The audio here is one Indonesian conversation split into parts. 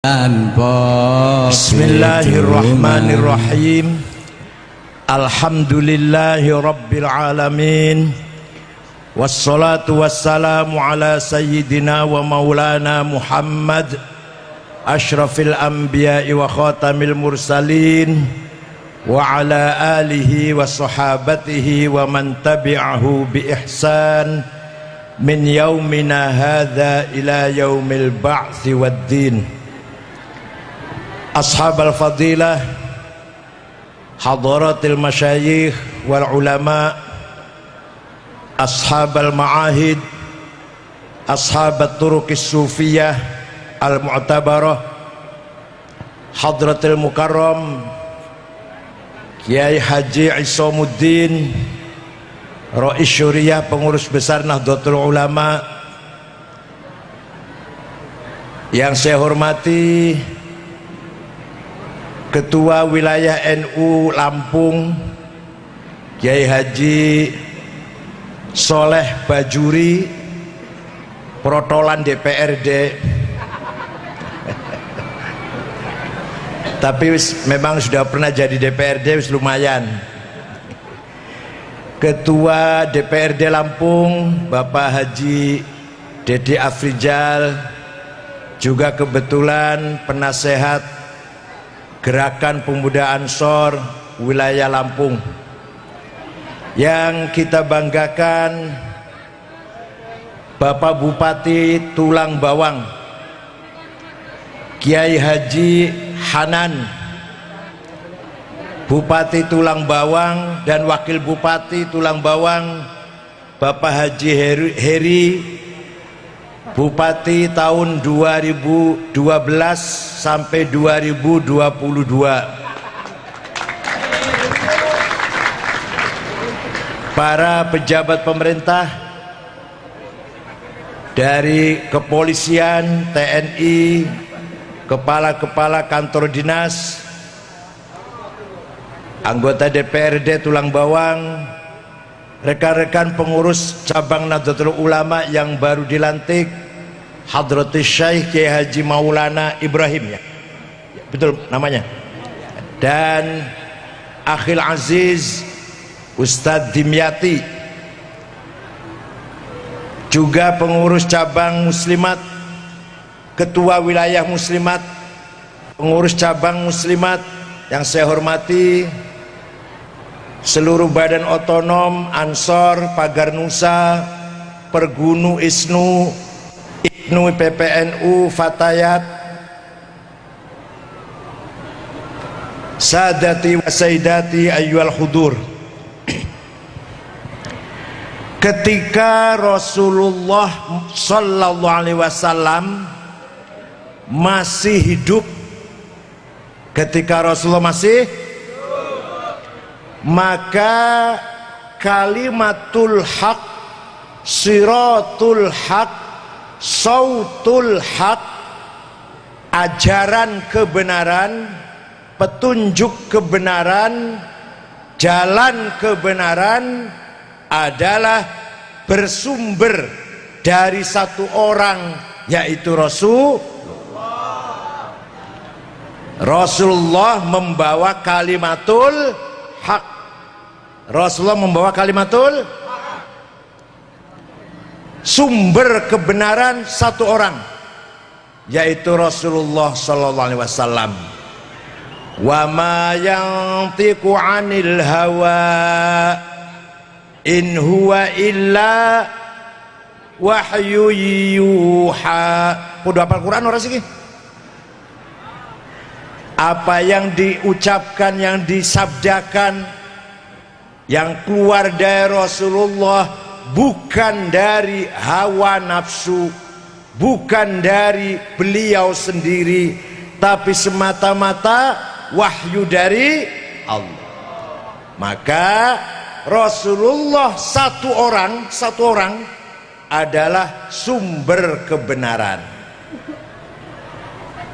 Bismillahirrahmanirrahim. Alhamdulillahi rabbil alamin. Wassalatu wassalamu ala sayyidina wa maulana Muhammad asyrafil anbiya'i wa khatamil mursalin wa ala alihi wa sahabatihi wa man tabi'ahu bi ihsan min yaumina hadza ila yaumil ba'tsi waddin. Ashabal fadilah, hadaratil masyayikh wal ulama, ashabal ma'ahid, ashabat turuqis sufiyah al mu'tabarah, hadratil mukarram Kiai Haji Isamuddin Rais Syuriah, pengurus besar Nahdlatul Ulama, yang saya hormati Ketua Wilayah NU Lampung Kiai Haji Soleh Bajuri, protolan DPRD tapi memang sudah pernah jadi DPRD, lumayan. Ketua DPRD Lampung Bapak Haji Dede Afrizal, juga kebetulan penasehat Gerakan Pemuda Ansor wilayah Lampung. Yang kita banggakan Bapak Bupati Tulang Bawang Kiai Haji Hanan, Bupati Tulang Bawang, dan Wakil Bupati Tulang Bawang Bapak Haji Heri, Bupati tahun 2012 sampai 2022. Para pejabat pemerintah dari kepolisian, TNI, kepala-kepala kantor dinas, anggota DPRD Tulang Bawang, rekan-rekan pengurus cabang Nahdlatul Ulama yang baru dilantik, Hadratus Syekh Kiai Haji Maulana Ibrahim, ya betul namanya, dan Akhil Aziz Ustadz Dimyati, juga pengurus cabang muslimat, ketua wilayah muslimat, pengurus cabang muslimat yang saya hormati, seluruh badan otonom Ansor, Pagar Nusa, Pergunu Isnu, Ibnu PPNU, Fatayat, Sadati wa Sayyidati ayyuhal hudur. Ketika Rasulullah sallallahu alaihi wasallam masih hidup, ketika Rasulullah masih, maka kalimatul haq, siratul haq, sautul haq, ajaran kebenaran, petunjuk kebenaran, jalan kebenaran adalah bersumber dari satu orang, yaitu Rasulullah membawa kalimatul haq. Rasulullah membawa kalimatul haq, sumber kebenaran satu orang, yaitu Rasulullah sallallahu alaihi wasallam. Wa ma yantiqu 'anil hawa in huwa illa wahyu yuha. Kudu hafal Quran ora sih? Apa yang diucapkan, yang disabdakan, yang keluar dari Rasulullah bukan dari hawa nafsu, bukan dari beliau sendiri, tapi semata-mata wahyu dari Allah. Maka Rasulullah satu orang adalah sumber kebenaran.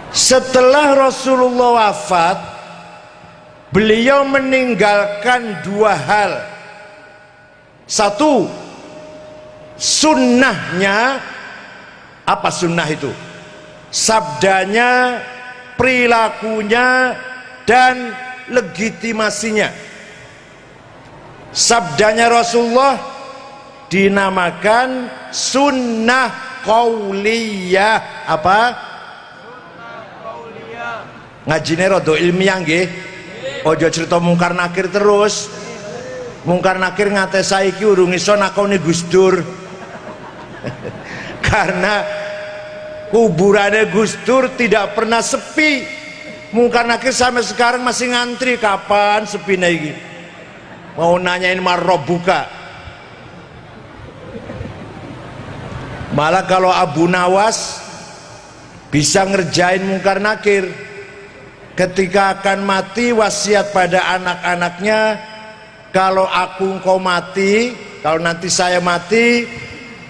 Setelah Rasulullah wafat, beliau meninggalkan dua hal. Satu, sunnahnya. Apa sunnah itu? Sabdanya perilakunya dan legitimasinya. Sabdanya Rasulullah dinamakan sunnah qauliyah. Apa? Ngajine rada ilmiah nggih. Ojo cerita mungkar nakir terus. Mungkar nakir ngate saiki urung iso nakoni Gus Dur. Karena kuburannya Gus Dur tidak pernah sepi. Mungkar nakir sampai sekarang masih ngantri, kapan sepine iki. Mau nanyain marrobuka. Malah kalau Abu Nawas bisa ngerjain mungkar nakir, ketika akan mati wasiat pada anak-anaknya, kalau aku engkau mati, kalau nanti saya mati,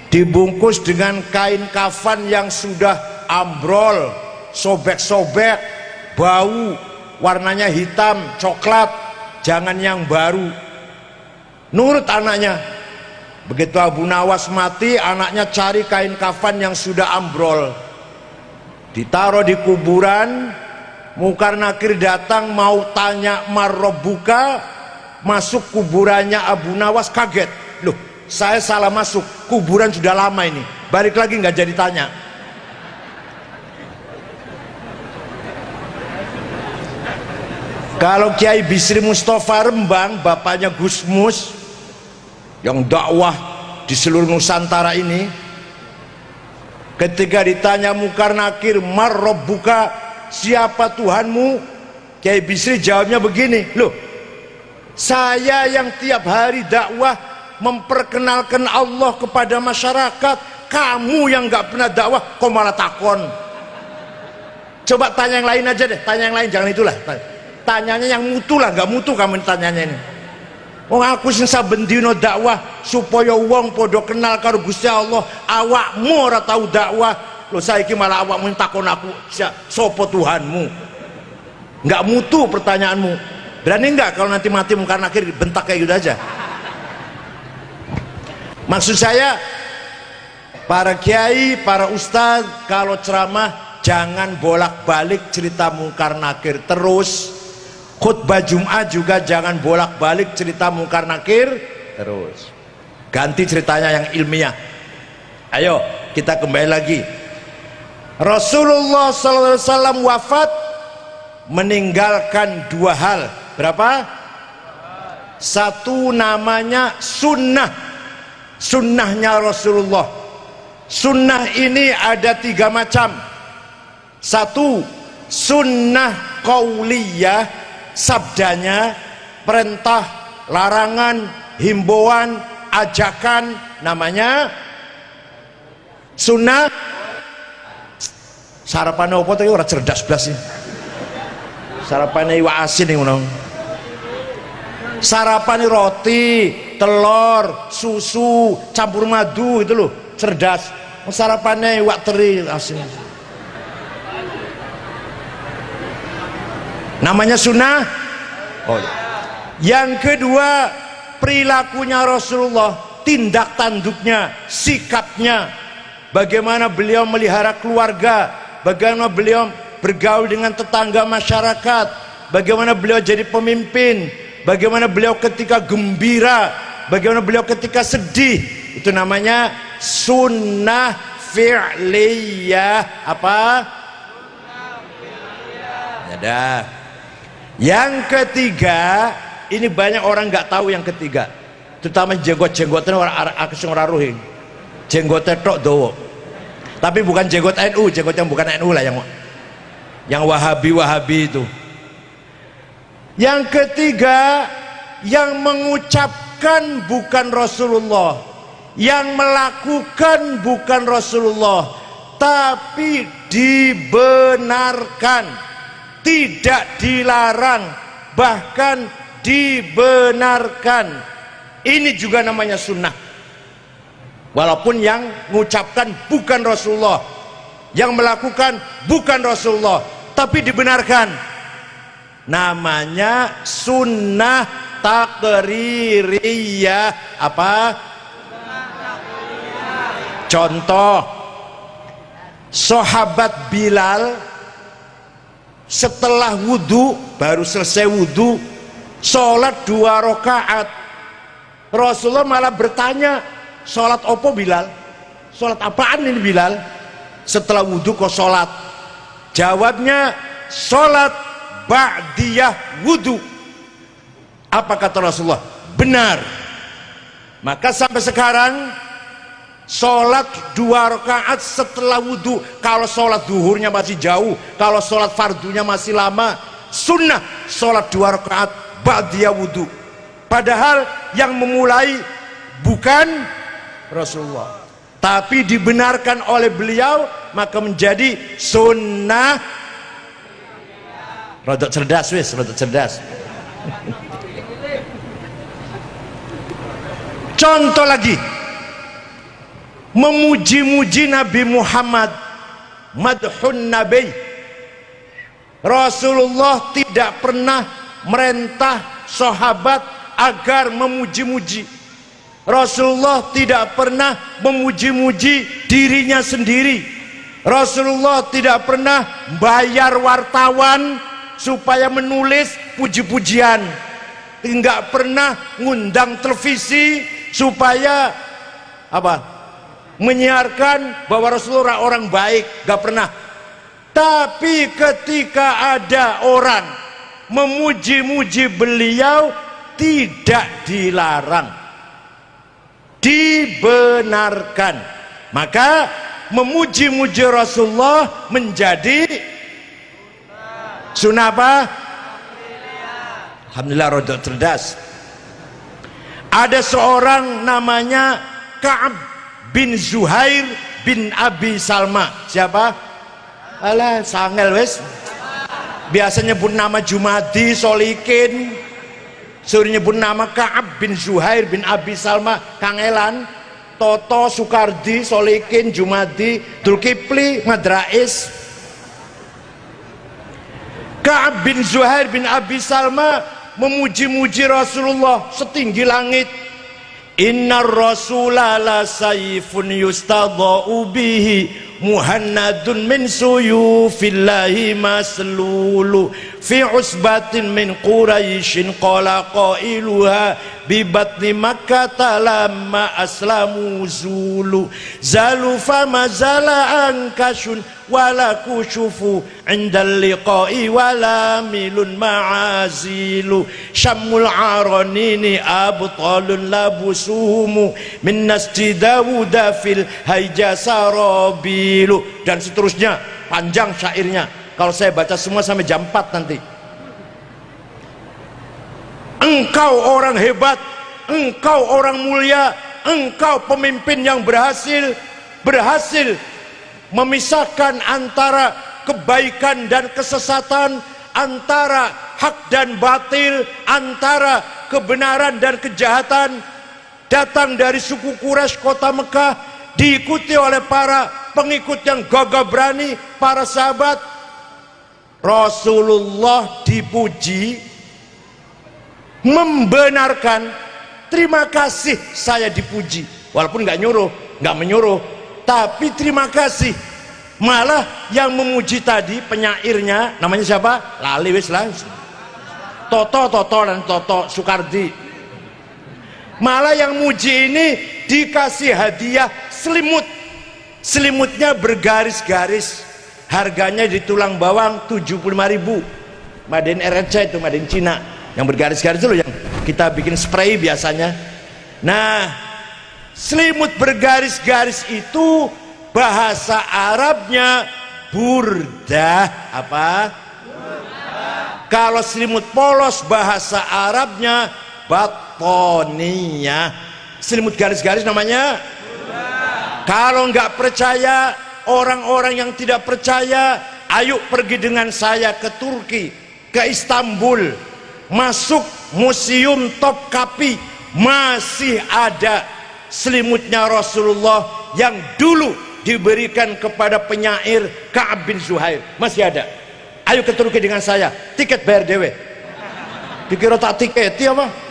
dibungkus dengan kain kafan yang sudah ambrol, sobek-sobek, bau, warnanya hitam, coklat, jangan yang baru. Nurut anaknya. Begitu Abu Nawas mati, anaknya cari kain kafan yang sudah ambrol, ditaruh di kuburan. Mungkar nakir datang mau tanya marrobuka, masuk kuburannya Abu Nawas kaget, loh saya salah masuk, kuburan sudah lama ini, balik lagi nggak jadi tanya. Kalau Kiai Bisri Mustafa Rembang, bapaknya Gus Mus yang dakwah di seluruh Nusantara ini, ketika ditanya mungkar nakir, marrobuka, siapa Tuhanmu, Kiai Bisri jawabnya begini, loh saya yang tiap hari dakwah memperkenalkan Allah kepada masyarakat, kamu yang nggak pernah dakwah kok malah takon. Coba tanya yang lain aja deh, tanya yang lain, jangan itulah. Tanyanya yang mutu lah, nggak mutu kamu tanyanya ini. Oh aku sing saben dina dakwah supaya wong podo kenal karo Gusti Allah, awakmu ora tahu dakwah. Loh saiki malah awakmu takon aku, sapa Tuhanmu? Nggak mutu pertanyaanmu. Berani enggak kalau nanti mati mungkar nakir bentak kayak gitu aja? Maksud saya, para kiai, para ustadz kalau ceramah jangan bolak-balik cerita mungkar nakir terus. Khutbah Jumat juga jangan bolak-balik cerita mungkar nakir terus. Ganti ceritanya yang ilmiah. Ayo kita kembali lagi. Rasulullah SAW wafat meninggalkan dua hal. Berapa? Satu namanya sunnah. Sunnahnya Rasulullah. Sunnah ini ada tiga macam. Satu, sunnah qauliyah, sabdanya, perintah, larangan, himbauan, ajakan, namanya sunnah. Sarapan apa tuh? Orang cerdas belas sih. Sarapan iwak asin nih, sarapan roti, telur, susu, campur madu, itu loh, cerdas. Sarapannya iwak teri asin. Namanya sunnah. Oh. Yang kedua, perilakunya Rasulullah, tindak tanduknya, sikapnya, bagaimana beliau melihara keluarga, bagaimana beliau bergaul dengan tetangga masyarakat, bagaimana beliau jadi pemimpin, bagaimana beliau ketika gembira, bagaimana beliau ketika sedih. Itu namanya sunnah fi'liyah. Apa? Ada. Yang ketiga, ini banyak orang nggak tahu yang ketiga, terutama jenggot-jenggotnya orang ruhin, jenggotnya tok dowo, tapi bukan jenggot NU, jenggot yang bukan NU lah, yang Wahabi itu. Yang ketiga, yang mengucapkan bukan Rasulullah, yang melakukan bukan Rasulullah, tapi dibenarkan, tidak dilarang, bahkan dibenarkan. Ini juga namanya sunnah. Walaupun yang mengucapkan bukan Rasulullah, yang melakukan bukan Rasulullah, tapi dibenarkan. Namanya sunnah takririyah. Apa? Contoh, sahabat Bilal setelah wudhu, baru selesai wudhu, sholat 2 rakaat. Rasulullah malah bertanya, sholat opo Bilal? Sholat apaan ini Bilal? Setelah wudhu kok sholat? Jawabnya, sholat ba'diyah wudhu. Apa kata Rasulullah? Benar. Maka sampai sekarang sholat 2 rakaat setelah wudhu. Kalau sholat duhurnya masih jauh, kalau sholat fardunya masih lama, sunnah sholat 2 rakaat ba'diyah wudhu. Padahal yang memulai bukan Rasulullah, tapi dibenarkan oleh beliau, maka menjadi sunnah. Rodok cerdas wis, rodok cerdas. Contoh lagi, memuji-muji Nabi Muhammad, madhun Nabi. Rasulullah tidak pernah merintah sahabat agar memuji-muji. Rasulullah tidak pernah memuji-muji dirinya sendiri. Rasulullah tidak pernah bayar wartawan supaya menulis puji-pujian. Tidak pernah ngundang televisi supaya apa? Menyiarkan bahwa Rasulullah orang baik, gak pernah. Tapi ketika ada orang memuji-muji beliau, tidak dilarang, dibenarkan. Maka memuji-muji Rasulullah menjadi sunnah apa? Alhamdulillah, rodok cerdas. Ada seorang namanya Ka'ab bin Zuhair bin Abi Salma. Siapa? Alah, sangel wes. Biasanya nyebut nama Jumadi, Solikin. Suruh nyebut nama Ka'ab bin Zuhair bin Abi Salma, kangelan. Toto, Sukardi, Solikin, Jumadi, Dulkipli, Madrais. Ka'ab bin Zuhair bin Abi Salma memuji-muji Rasulullah setinggi langit. Innar rasula la sayfun yustadha'u bihi muhannadun min suyufillahi maslulu fi usbatin min quraishin qala qailuha bi batni makkah lamma aslamu zulu zalu fama zala ankashun wala kushufu indal liqa'i wala milun ma'azilu syamul aranini abtalun labusumu min nasji dawuda fil hayja sarabilu, dan seterusnya. Panjang syairnya, kalau saya baca semua sampai jam 4 nanti. Engkau orang hebat, engkau orang mulia, engkau pemimpin yang berhasil memisahkan antara kebaikan dan kesesatan, antara hak dan batil, antara kebenaran dan kejahatan. Datang dari suku Quraisy kota Mekah, diikuti oleh para pengikut yang gagah berani, para sahabat. Rasulullah dipuji, membenarkan, terima kasih saya dipuji, walaupun nggak menyuruh, tapi terima kasih. Malah yang memuji tadi penyairnya namanya siapa? Lali wis lah. Toto dan Toto Sukardi. Malah yang muji ini dikasih hadiah selimut. Selimutnya bergaris-garis, harganya di tulang bawang 75.000. Maden RRC itu, Maden Cina, yang bergaris-garis itu loh, yang kita bikin spray biasanya. Nah, selimut bergaris-garis itu bahasa Arabnya burdah. Apa? Burdah. Kalau selimut polos bahasa Arabnya batoniyah. Selimut garis-garis namanya burdah. Kalau nggak percaya, orang-orang yang tidak percaya, ayo pergi dengan saya ke Turki, ke Istanbul, masuk Museum Topkapi, masih ada selimutnya Rasulullah yang dulu diberikan kepada penyair Ka'ab bin Zuhair, masih ada. Ayo ke Turki dengan saya, tiket bayar dewe. Dikira tak tiketi apa?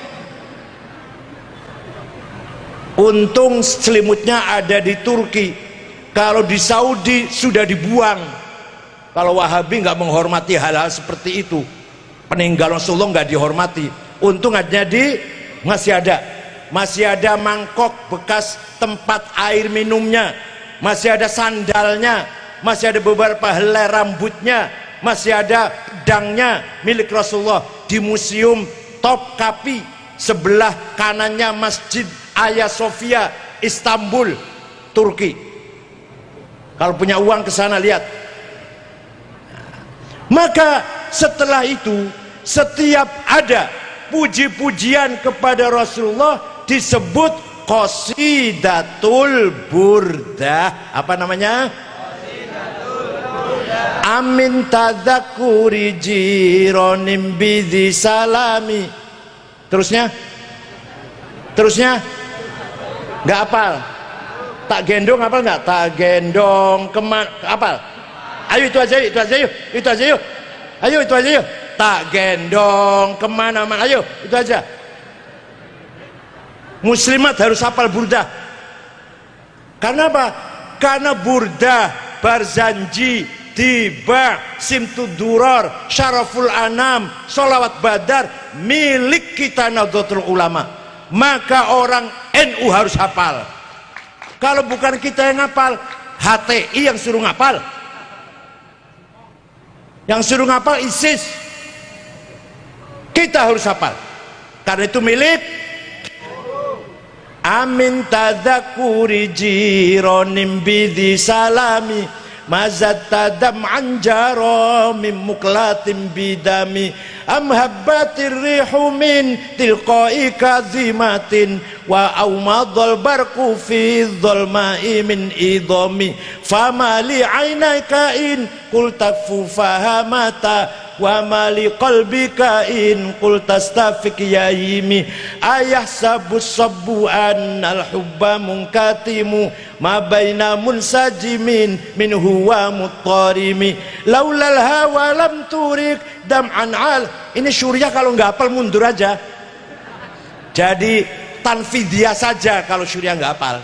Untung selimutnya ada di Turki. Kalau di Saudi sudah dibuang. Kalau Wahabi nggak menghormati hal-hal seperti itu, peninggalan Rasulullah nggak dihormati. Untung aja masih ada mangkok bekas tempat air minumnya, masih ada sandalnya, masih ada beberapa helai rambutnya, masih ada pedangnya milik Rasulullah di museum Topkapi, sebelah kanannya Masjid Hagia Sophia, Istanbul, Turki. Kalau punya uang ke sana lihat. Maka setelah itu, setiap ada puji-pujian kepada Rasulullah disebut Qasidatul Burdah. Apa namanya? Qasidatul Burdah. Amin tadzakuri jironim bidhi salami. Terusnya nggak apal. Tak gendong apal nggak? Tak gendong kemana apal? Ayo itu aja yuk. Ayo itu aja yuk. Tak gendong kemana-mana. Ayo itu aja. Muslimat harus hafal burdah. Karena apa? Karena burdah, Barzanji, Tiba, Simtud Duror, Syaraful Anam, Sholawat Badar milik kita Nahdlatul Ulama. Maka orang NU harus hafal. Kalau bukan kita yang hafal, HTI yang suruh ngapal. Yang suruh ngapal ISIS. Kita harus hafal. Karena itu milik Amin tadzakuri jironim bidhi salami mazat tadam anjaro mim muklatim bidami am habbatir rihu min tilqai kazimatin wa aumadhal barku fi dhulma'i min idhami famali ainaika in qultafu fahamata wa mali qalbika in qultastafik yaimi ayah sabus sabu'an al-hubba munkatimu ma baina munsajimin min huwa muttarimi laulal hawa lam turik dam'an al. Ini Suriah kalau nggak hafal mundur aja, jadi tanfidiyah saja kalau Suriah nggak hafal.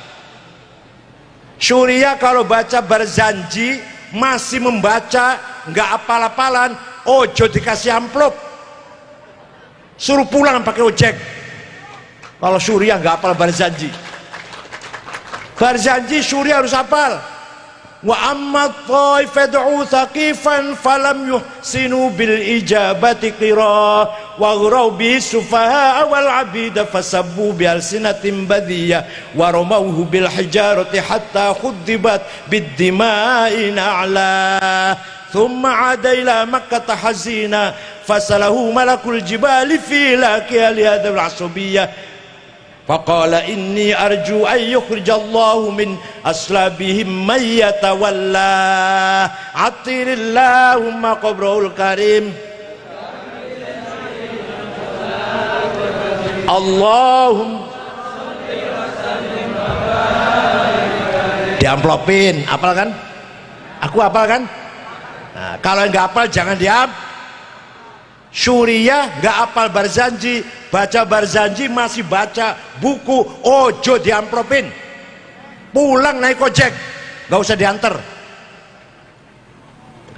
Suriah kalau baca Barzanji masih membaca nggak hafal-hafalan, ojo dikasih amplop, suruh pulang pakai ojek. Kalau Suriah nggak hafal Barzanji. Barzanji Suriah harus hafal. Wa amma taif fad'u thaqifan falam yuhsinu bil ijabati qira wa ghuraw bi sufaha wal abida fasabbu bi alsinatin badiyah wa ramawhu bil hijarati hatta khuddibat bid dima'i na'la thumma 'ada ila makkah hazina fasalahu malakul jibali fi laqiya li hadzal asabiyah faqala inni arju an yukhrijallahu min aslabihim may yatawalla atirillahumma qabrul karim Allahumma diamplopin. Apal kan? Aku apal kan? Nah, kalau nggak apal jangan diam. Suriah nggak apal Barzanji, baca Barzanji masih baca buku, ojo diamplopin, pulang naik ojek, nggak usah diantar.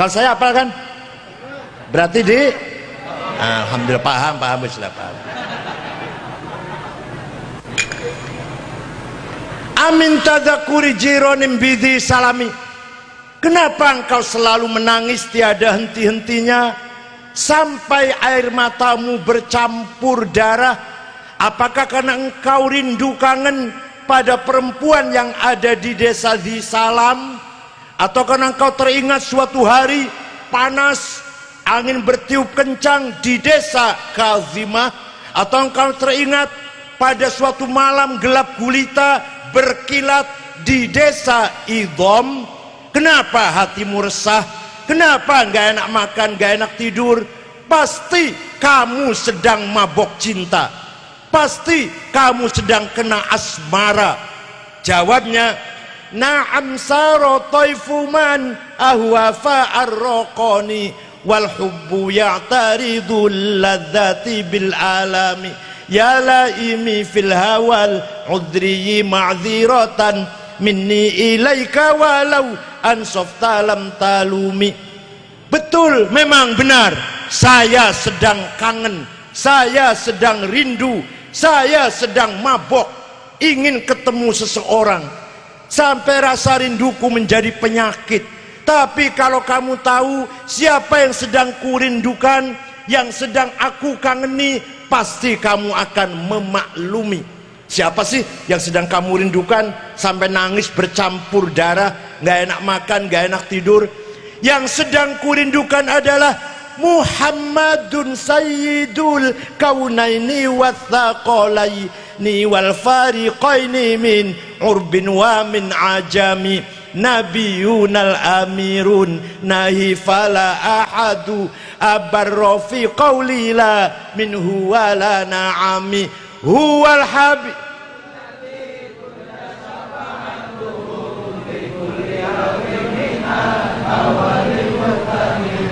Kalau saya apal kan, berarti di alhamdulillah paham istilah paham. Amin tadzakuri jironim bidhi salami. Kenapa engkau selalu menangis tiada henti-hentinya sampai air matamu bercampur darah? Apakah karena engkau rindu kangen pada perempuan yang ada di desa di Salam, atau karena engkau teringat suatu hari panas angin bertiup kencang di desa Kazimah, atau engkau teringat pada suatu malam gelap gulita berkilat di desa Idham? Kenapa hatimu resah? Kenapa nggak enak makan, nggak enak tidur? Pasti kamu sedang mabok cinta, pasti kamu sedang kena asmara. Jawabnya, na'am saro taifuman ahwafa arraqani wal hubbu ya'taridul ladzati bil alami ya laimi fil hawal udri ma'dziratan minni ilaika walau ansofta lam talumi. Betul, memang benar, saya sedang kangen, saya sedang rindu, saya sedang mabok, ingin ketemu seseorang, sampai rasa rinduku menjadi penyakit. Tapi kalau kamu tahu siapa yang sedang kurindukan, yang sedang aku kangeni, pasti kamu akan memaklumi. Siapa sih yang sedang kamu rindukan sampai nangis bercampur darah, gak enak makan, gak enak tidur? Yang sedang kurindukan adalah Muhammadun sayyidul kaunaini wathaqalaini wal fariqaini min urbin wa min ajami, nabiyunal amirun nahi fala ahadu abarra fi qawli la minhu wala na'ami huwal habib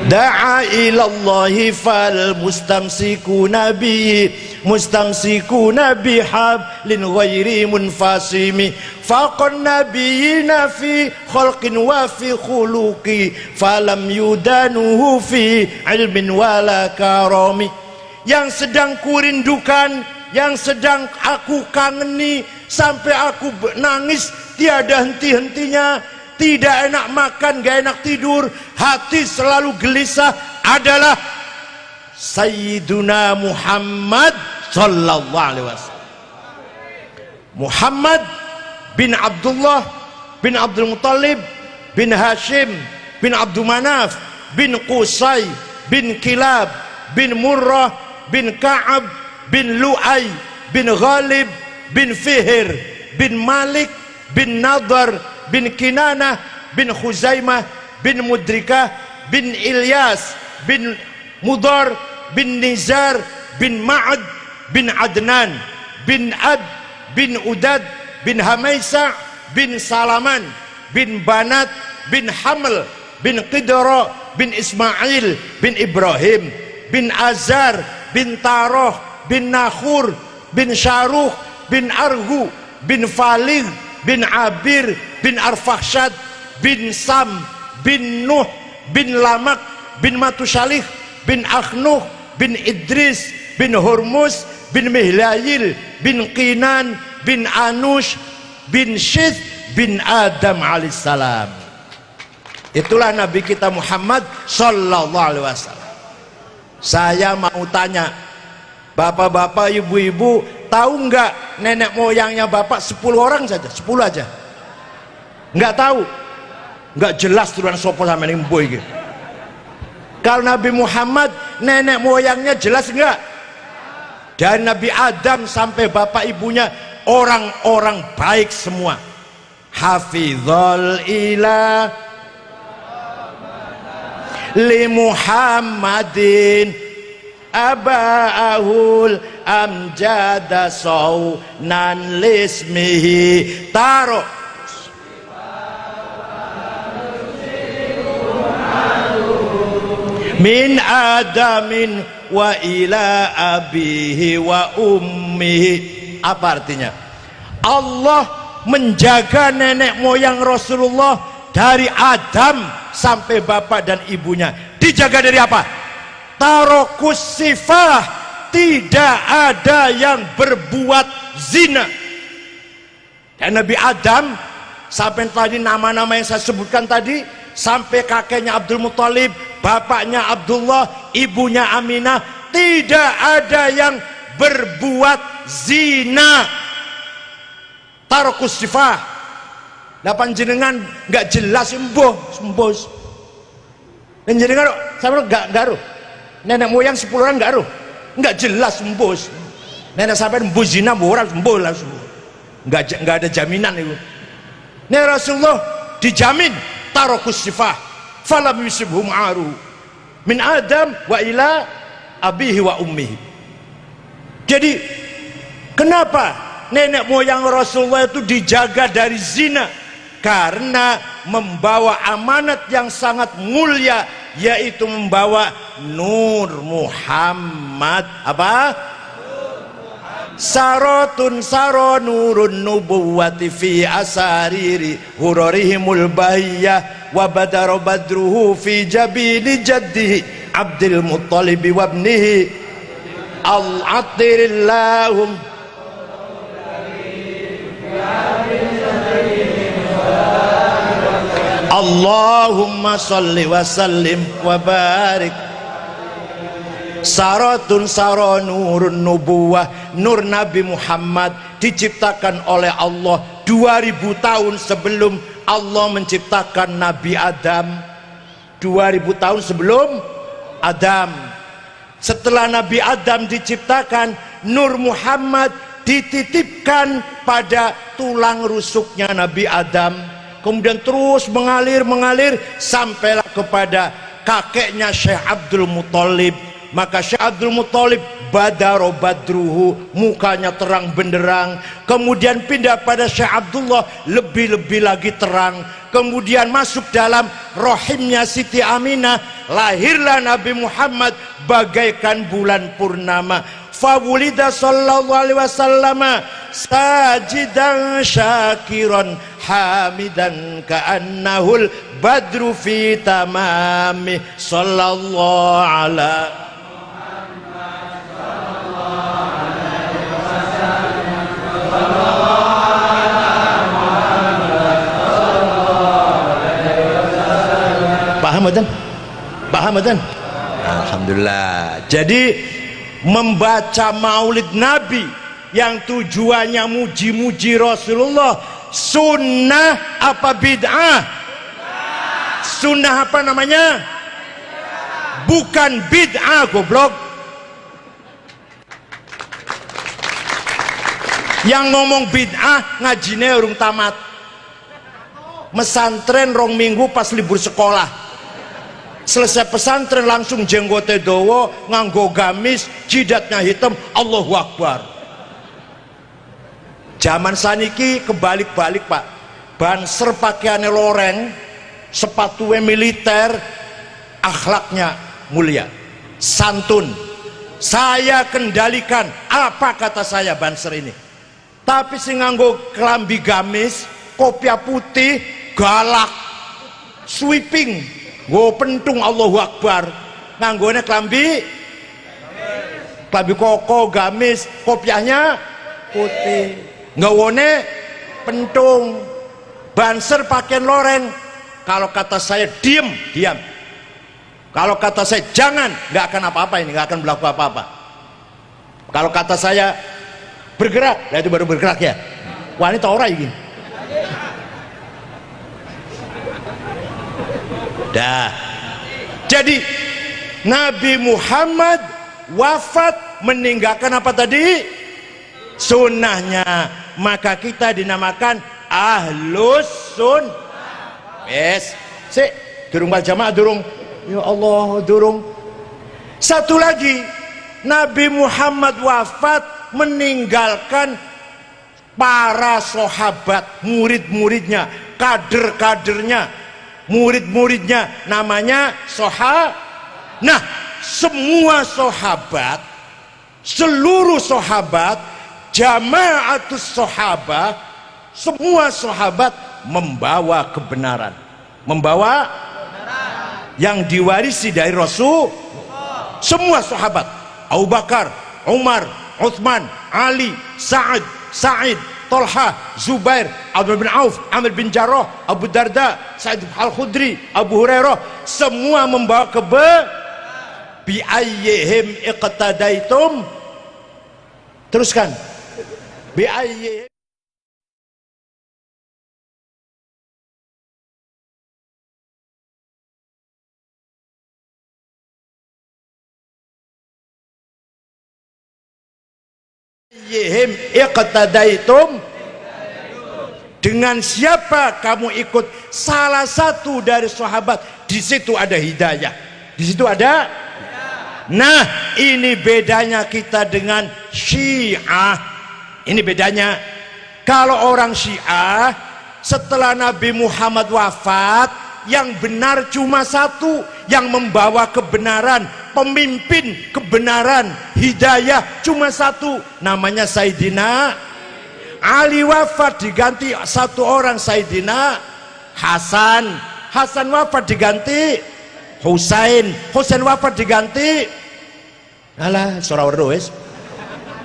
da'a ilallahi fal mustamsikuna bihi mustamsikuna bihablin ghairi munfasimi faqan nabiyina fi khalqin wa fi khuluqi falam yudanuhu fi ilmin wala karami. Yang sedang kurindukan, yang sedang aku kangeni, sampai aku nangis tiada henti-hentinya, tidak enak makan, gak enak tidur, hati selalu gelisah, adalah Sayyiduna Muhammad sallallahu alaihi wasallam. Muhammad bin Abdullah bin Abdul Muttalib bin Hashim bin Abdul Manaf bin Qusay bin Kilab bin Murrah bin Ka'ab bin Lu'ay bin Ghalib bin Fihr bin Malik bin Nadar bin Kinanah bin Khuzaimah bin Mudrikah bin Ilyas bin Mudar bin Nizar bin Ma'ad bin Adnan bin Ad bin Udad bin Hamaisa bin Salaman bin Banat bin Haml bin Qidra bin Ismail bin Ibrahim bin Azar bin Taroh bin Nakhur bin Syaruh bin Arhu bin Falig bin Abir bin Arfakhshad bin Sam bin Nuh bin Lamak bin Matusalih bin Akhnuh bin Idris bin Hormuz bin Mihlayil bin Qinan bin Anush bin Syith bin Adam alaihissalam. Itulah Nabi kita Muhammad sallallahu alaihi wasallam. Saya mau tanya bapak-bapak, ibu-ibu, tahu nggak nenek moyangnya bapak 10 orang saja, 10 aja? Nggak tahu, nggak jelas turunan sopo sama ini boy gitu. Kalau Nabi Muhammad nenek moyangnya jelas nggak? Dari Nabi Adam sampai bapak ibunya orang-orang baik semua. Hafizul ilah li Muhammadin aba'ahul amjada sawnan lismihi taro min adamin wa ila abihi wa ummihi. Apa artinya? Allah menjaga nenek moyang Rasulullah dari Adam sampai bapak dan ibunya. Dijaga dari apa? Tarokus sifah, tidak ada yang berbuat zina. Dan Nabi Adam sampai tadi nama-nama yang saya sebutkan tadi, sampai kakeknya Abdul Muttalib, bapaknya Abdullah, ibunya Aminah, tidak ada yang berbuat zina. Tarokus sifah. Lapan jenengan nggak jelas sembuh. Dan jenengan sama nggak garuh. Nenek moyang 10 orang nggak jelas sembuh. Nenek sampai sembuh zina, orang sembuh langsung. Nggak ada jaminan itu. Nih Rasulullah dijamin tarokus sifah, falam yusibhum aru min Adam wa ila abihi wa ummihi. Jadi kenapa nenek moyang Rasulullah itu dijaga dari zina? Karena membawa amanat yang sangat mulia, yaitu membawa Nur Muhammad. Apa? Sarotun saro nurun nubuwati fi asariri hurarihimul bahiyah wa badara badruhu fi jabini jaddihi Abdul Muttalib wa ibnihi al-atirillahum Allahumma salli wa sallim wa barik. Saratun sara nurun nubuwah, nur Nabi Muhammad diciptakan oleh Allah 2000 tahun sebelum Allah menciptakan Nabi Adam. 2000 tahun sebelum Adam. Setelah Nabi Adam diciptakan, nur Muhammad dititipkan pada tulang rusuknya Nabi Adam. Kemudian terus mengalir sampailah kepada kakeknya Syekh Abdul Muttalib. Maka Syekh Abdul Muttalib badaro badruhu, mukanya terang benderang. Kemudian pindah pada Syekh Abdullah, lebih-lebih lagi terang. Kemudian masuk dalam rahimnya Siti Aminah, lahirlah Nabi Muhammad bagaikan bulan purnama. Fawulida sallallahu alaihi wasallam sajidan syakiran hamidan ka'annahul badru fi tamami sallallahu ala paham betul? Paham betul? Alhamdulillah. Jadi membaca maulid Nabi yang tujuannya muji-muji Rasulullah sunnah apa bid'ah? Sunnah apa namanya? Bukan bid'ah, goblok. Yang ngomong bid'ah ngajine urung tamat. Mesantren rong minggu pas libur sekolah. Selesai pesantren langsung jenggote dowo, nganggo gamis, jidatnya hitam, Allahu Akbar. Zaman saniki kebalik-balik, Pak. Banser pakaiannya loreng, sepatunya militer, akhlaknya mulia, santun. Saya kendalikan apa kata saya banser ini. Tapi si nganggo kelambi gamis, kopiah putih, galak, sweeping, go pentung, Allahu Akbar. Nganggone kelambi koko, gamis, kopiahnya putih, ngawone pentung. Banser pakaian loreng. Kalau kata saya diam. Kalau kata saya jangan, nggak akan apa-apa ini, nggak akan berlaku apa-apa. Kalau kata saya bergerak, nah itu baru bergerak ya. Wanita orang ini. Dah. Jadi Nabi Muhammad wafat meninggalkan apa tadi? Sunnahnya. Maka kita dinamakan ahlus sun. Yes. Durung wal jamaah durung. Ya Allah durung. Satu lagi, Nabi Muhammad wafat meninggalkan para sahabat, murid-muridnya, kader-kadernya, murid-muridnya, namanya Nah, semua sahabat, seluruh sahabat, jamaatus sahabah, semua sahabat membawa kebenaran, membawa yang diwarisi dari Rasul. Semua sahabat, Abu Bakar, Umar, Uthman, Ali, Sa'id, Talha, Zubair, Abdul bin Auf, Amir bin Jarrah, Abu Darda, Sa'id Al-Khudri, Abu Hurairah, semua membawa bi ayyihim iqtadaitum. Teruskan. Bi ayyihim iqtadaitum, dengan siapa kamu ikut salah satu dari sahabat, di situ ada hidayah, di situ ada. Nah, ini bedanya kita dengan Syiah. Ini bedanya. Kalau orang Syiah setelah Nabi Muhammad wafat, yang benar cuma satu, yang membawa kebenaran, pemimpin kebenaran, hidayah cuma satu, namanya Sayyidina Ali. Wafat diganti satu orang, Sayyidina Hasan. Hasan wafat diganti Husain, Husain wafat diganti alah surah wes.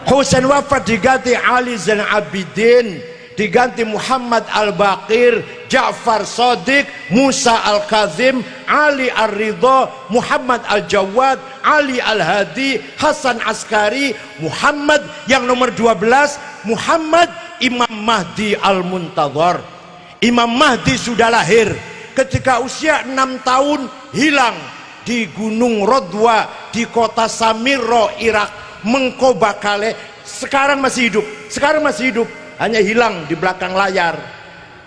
Husain wafat diganti Ali Zain Abidin, diganti Muhammad Al-Baqir, Ja'far Shadiq, Musa Al-Kazim, Ali Ar-Ridha, Muhammad Al-Jawad, Ali Al-Hadi, Hasan Askari, Muhammad yang nomor 12, Muhammad Imam Mahdi Al-Muntadhar. Imam Mahdi sudah lahir ketika usia 6 tahun, hilang di Gunung Rodwa di kota Samirra, Irak. Mengkobakale sekarang masih hidup, hanya hilang di belakang layar.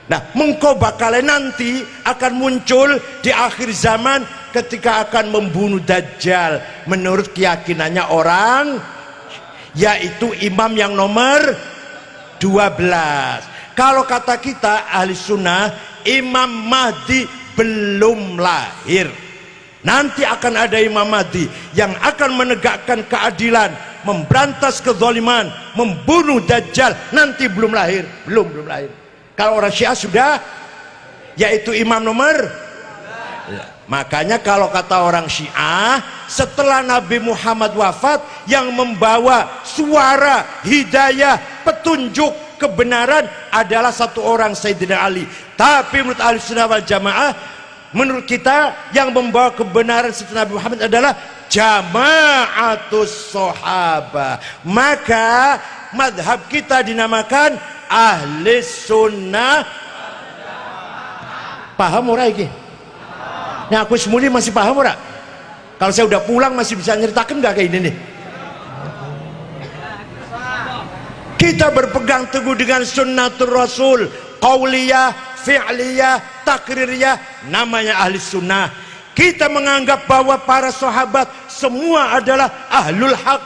Nah, Mengkobakale nanti akan muncul di akhir zaman ketika akan membunuh Dajjal menurut keyakinannya orang, yaitu imam yang nomor 12. Kalau kata kita ahli sunnah, Imam Mahdi belum lahir. Nanti akan ada Imam Mahdi yang akan menegakkan keadilan, memberantas kezaliman, membunuh Dajjal. Nanti belum lahir. Kalau orang Syiah sudah, yaitu imam nomor ya. Makanya kalau kata orang Syiah, setelah Nabi Muhammad wafat, yang membawa suara hidayah, petunjuk kebenaran adalah satu orang, Sayyidina Ali. Tapi menurut Ahlussunnah wal Jamaah, menurut kita yang membawa kebenaran setelah Nabi Muhammad adalah jama'atus sahabah. Maka madhab kita dinamakan ahli sunnah. Paham ora iki? Nah, aku semuli masih paham ora? Kalau saya udah pulang masih bisa nyeritakan nggak kayak ini nih? Kita berpegang teguh dengan sunnatul rasul, qauliyah, fi'liyah, takririyah, namanya ahli sunnah. Kita menganggap bahwa para sahabat semua adalah ahlul haq,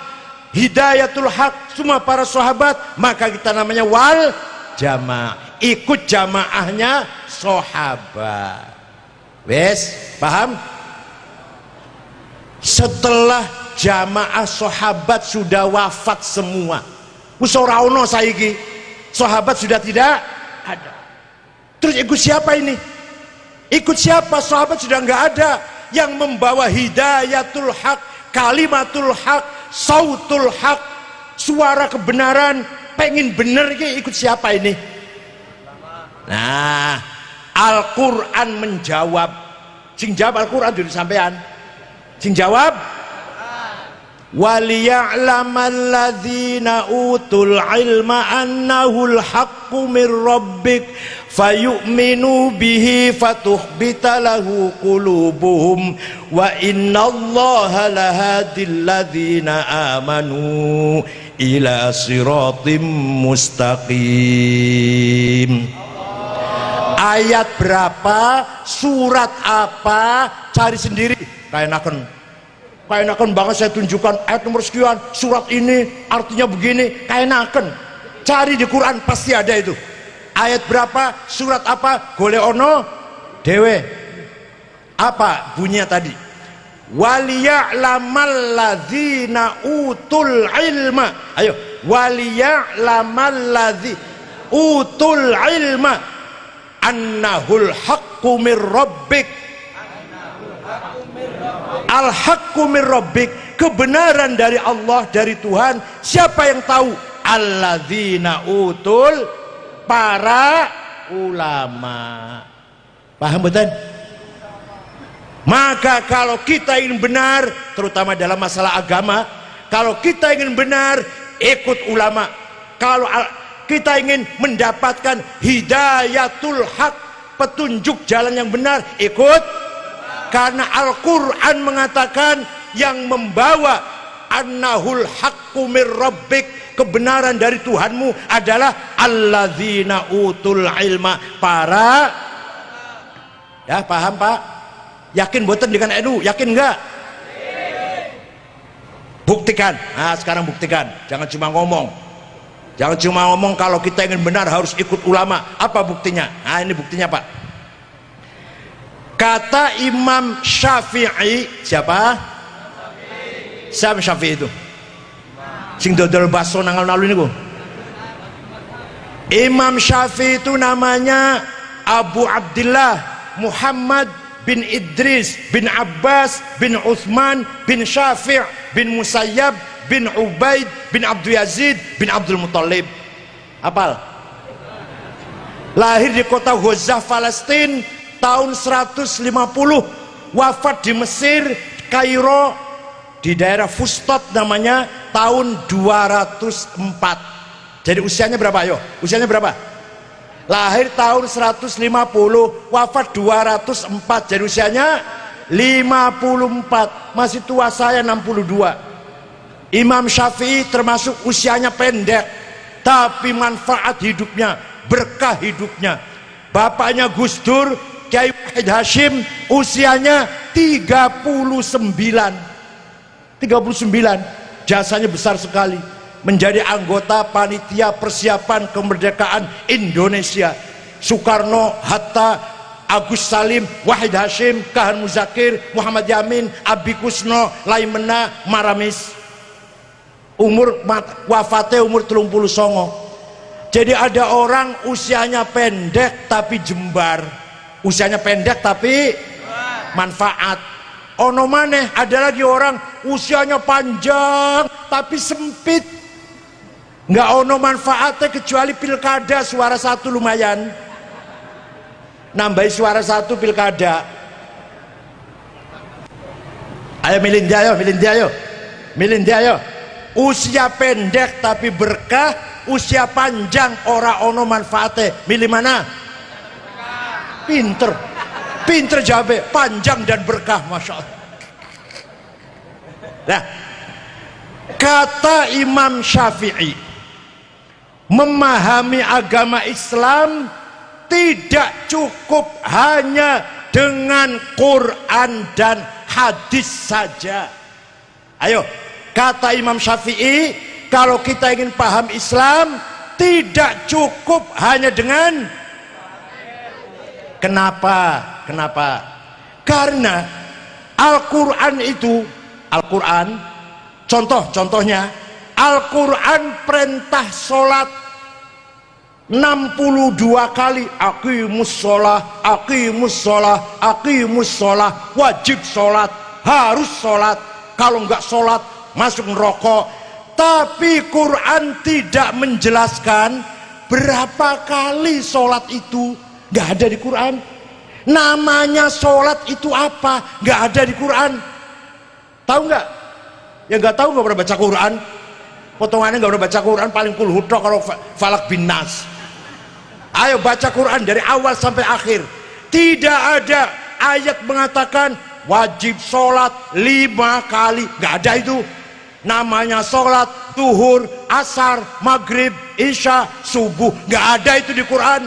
hidayatul haq, semua para sahabat, maka kita namanya wal jamaah, ikut jamaahnya sahabat. Wes, paham? Setelah jamaah sahabat sudah wafat semua, wis ora ono saiki, sahabat sudah tidak ada. Terus ikut siapa ini? Ikut siapa? Sahabat sudah nggak ada. Yang membawa hidayatul haq, kalimatul haq, sautul haq, suara kebenaran, pengen bener ini, ikut siapa ini? Nah, Al-Quran menjawab. Sing jawab Al-Quran jadi sampean. Sing jawab waliya'lamal ladzina utul ilma annahul haqqu mir rabbik fayu'minu bihi fatukhbita lahu qulubuhum wa innallaha lahadil ladzina amanu ila siratim mustaqim. Ayat berapa, surat apa, cari sendiri. Kayak enakan banget saya tunjukkan ayat nomor sekian, surat ini artinya begini, kayak enakan. Cari di Quran pasti ada itu. Ayat berapa, surat apa, golek ono dewe. Apa bunyinya tadi? Waliya'lamal ladzina utul ilma. Ayo, waliya'lamal ladzina utul ilma annahul haqqu mir rabbik. Al haqqu mir rabbik, kebenaran dari Allah, dari Tuhan. Siapa yang tahu? Alladzina utul, para ulama. Paham betul? Maka kalau kita ingin benar, terutama dalam masalah agama, kalau kita ingin benar, ikut ulama. Kalau kita ingin mendapatkan hidayatul haq, petunjuk jalan yang benar, ikut. Karena Al-Quran mengatakan yang membawa annahul haqqu mir rabbik, kebenaran dari Tuhanmu adalah alladzina utul ilma, para. Ya, paham Pak? Yakin boten dengan NU? Yakin enggak? Buktikan. Nah, sekarang buktikan. Jangan cuma ngomong. Jangan cuma ngomong kalau kita ingin benar harus ikut ulama. Apa buktinya? Nah, ini buktinya Pak. Kata Imam Syafi'i, siapa? Siapa Syafi'i itu? Sing dodol baso nang alun-alun niku. Imam Syafi'i itu namanya Abu Abdillah Muhammad bin Idris bin Abbas bin Uthman bin Syafi' bin Musayyab bin Ubaid bin Abdul Yazid bin Abdul Muttalib. Hafal? Lahir di kota Gaza, Palestina tahun 150, wafat di Mesir, Kairo, di daerah Fustat namanya, tahun 204. Jadi usianya berapa? Ayo, usianya berapa? Lahir tahun 150, wafat 204, jadi usianya 54. Masih tua saya 62. Imam Syafi'i termasuk usianya pendek, tapi manfaat hidupnya, berkah hidupnya. Bapaknya Gus Dur, Kiai Wahid Hashim, usianya 39. 39, jasanya besar sekali, menjadi anggota panitia persiapan kemerdekaan Indonesia. Soekarno, Hatta, Agus Salim, Wahid Hashim, Kahan Muzakir, Muhammad Yamin, Abi Kusno, Laimena, Maramis. Wafatnya umur 39. Jadi ada orang usianya pendek tapi jembar, usianya pendek tapi manfaat. Ono maneh, ada lagi orang usianya panjang tapi sempit, nggak ono manfaatnya kecuali pilkada, suara satu lumayan, nambahi suara satu pilkada. Ayo milih dia, ayo milih dia, ayo milih dia, ayo. Usia pendek tapi berkah, usia panjang ora ono manfaatnya, milih mana? Pinter, pinter jabe, panjang dan berkah, masya Allah. Nah, kata Imam Syafi'i, memahami agama Islam tidak cukup hanya dengan Quran dan hadis saja. Ayo, kata Imam Syafi'i, kalau kita ingin paham Islam tidak cukup hanya dengan. Kenapa? Kenapa? Karena Al-Quran itu, Al-Quran, contohnya Al-Quran perintah sholat 62 kali, aqimus sholah, aqimus sholah, aqimus sholah, wajib sholat, harus sholat, kalau enggak sholat masuk neraka. Tapi Quran tidak menjelaskan berapa kali sholat itu, nggak ada di Quran. Namanya sholat itu apa, nggak ada di Quran. Tahu nggak? Yang nggak tahu nggak pernah baca Quran. Potongannya nggak pernah baca Quran, paling kulhu tok kalau falak bin nas. Ayo baca Quran dari awal sampai akhir. Tidak ada ayat mengatakan wajib sholat 5 kali, nggak ada itu. Namanya sholat zuhur, asar, maghrib, isya, subuh, nggak ada itu di Quran.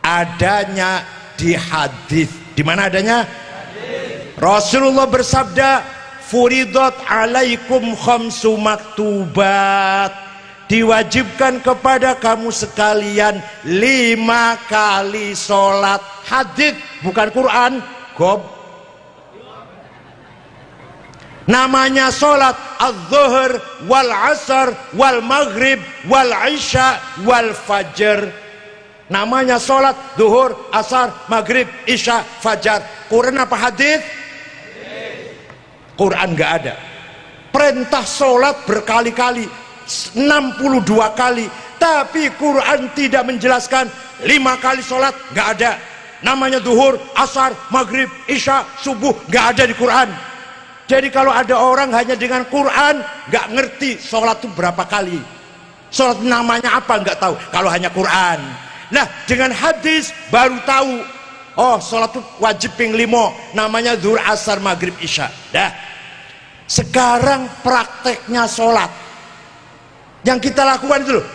Adanya di hadis. Di mana adanya? Hadis. Rasulullah bersabda, furidat alaikum khamsu maktubat, diwajibkan kepada kamu sekalian 5 kali sholat. Hadis, bukan Quran. Gob. Namanya sholat az-zuhr wal asar wal maghrib wal isya wal fajr. Namanya sholat zuhur, asar, maghrib, isya, fajar. Quran apa hadis? Quran nggak ada. Perintah sholat berkali-kali, 62 kali, tapi Quran tidak menjelaskan 5 kali sholat, nggak ada. Namanya zuhur, asar, maghrib, isya, subuh, nggak ada di Quran. Jadi kalau ada orang hanya dengan Quran nggak ngerti sholat itu berapa kali, sholat namanya apa nggak tahu kalau hanya Quran. Nah, dengan hadis baru tahu, oh sholat itu wajib ping 5, namanya zuhur, asar, maghrib, isya. Dah. Sekarang prakteknya sholat yang kita lakukan itu loh,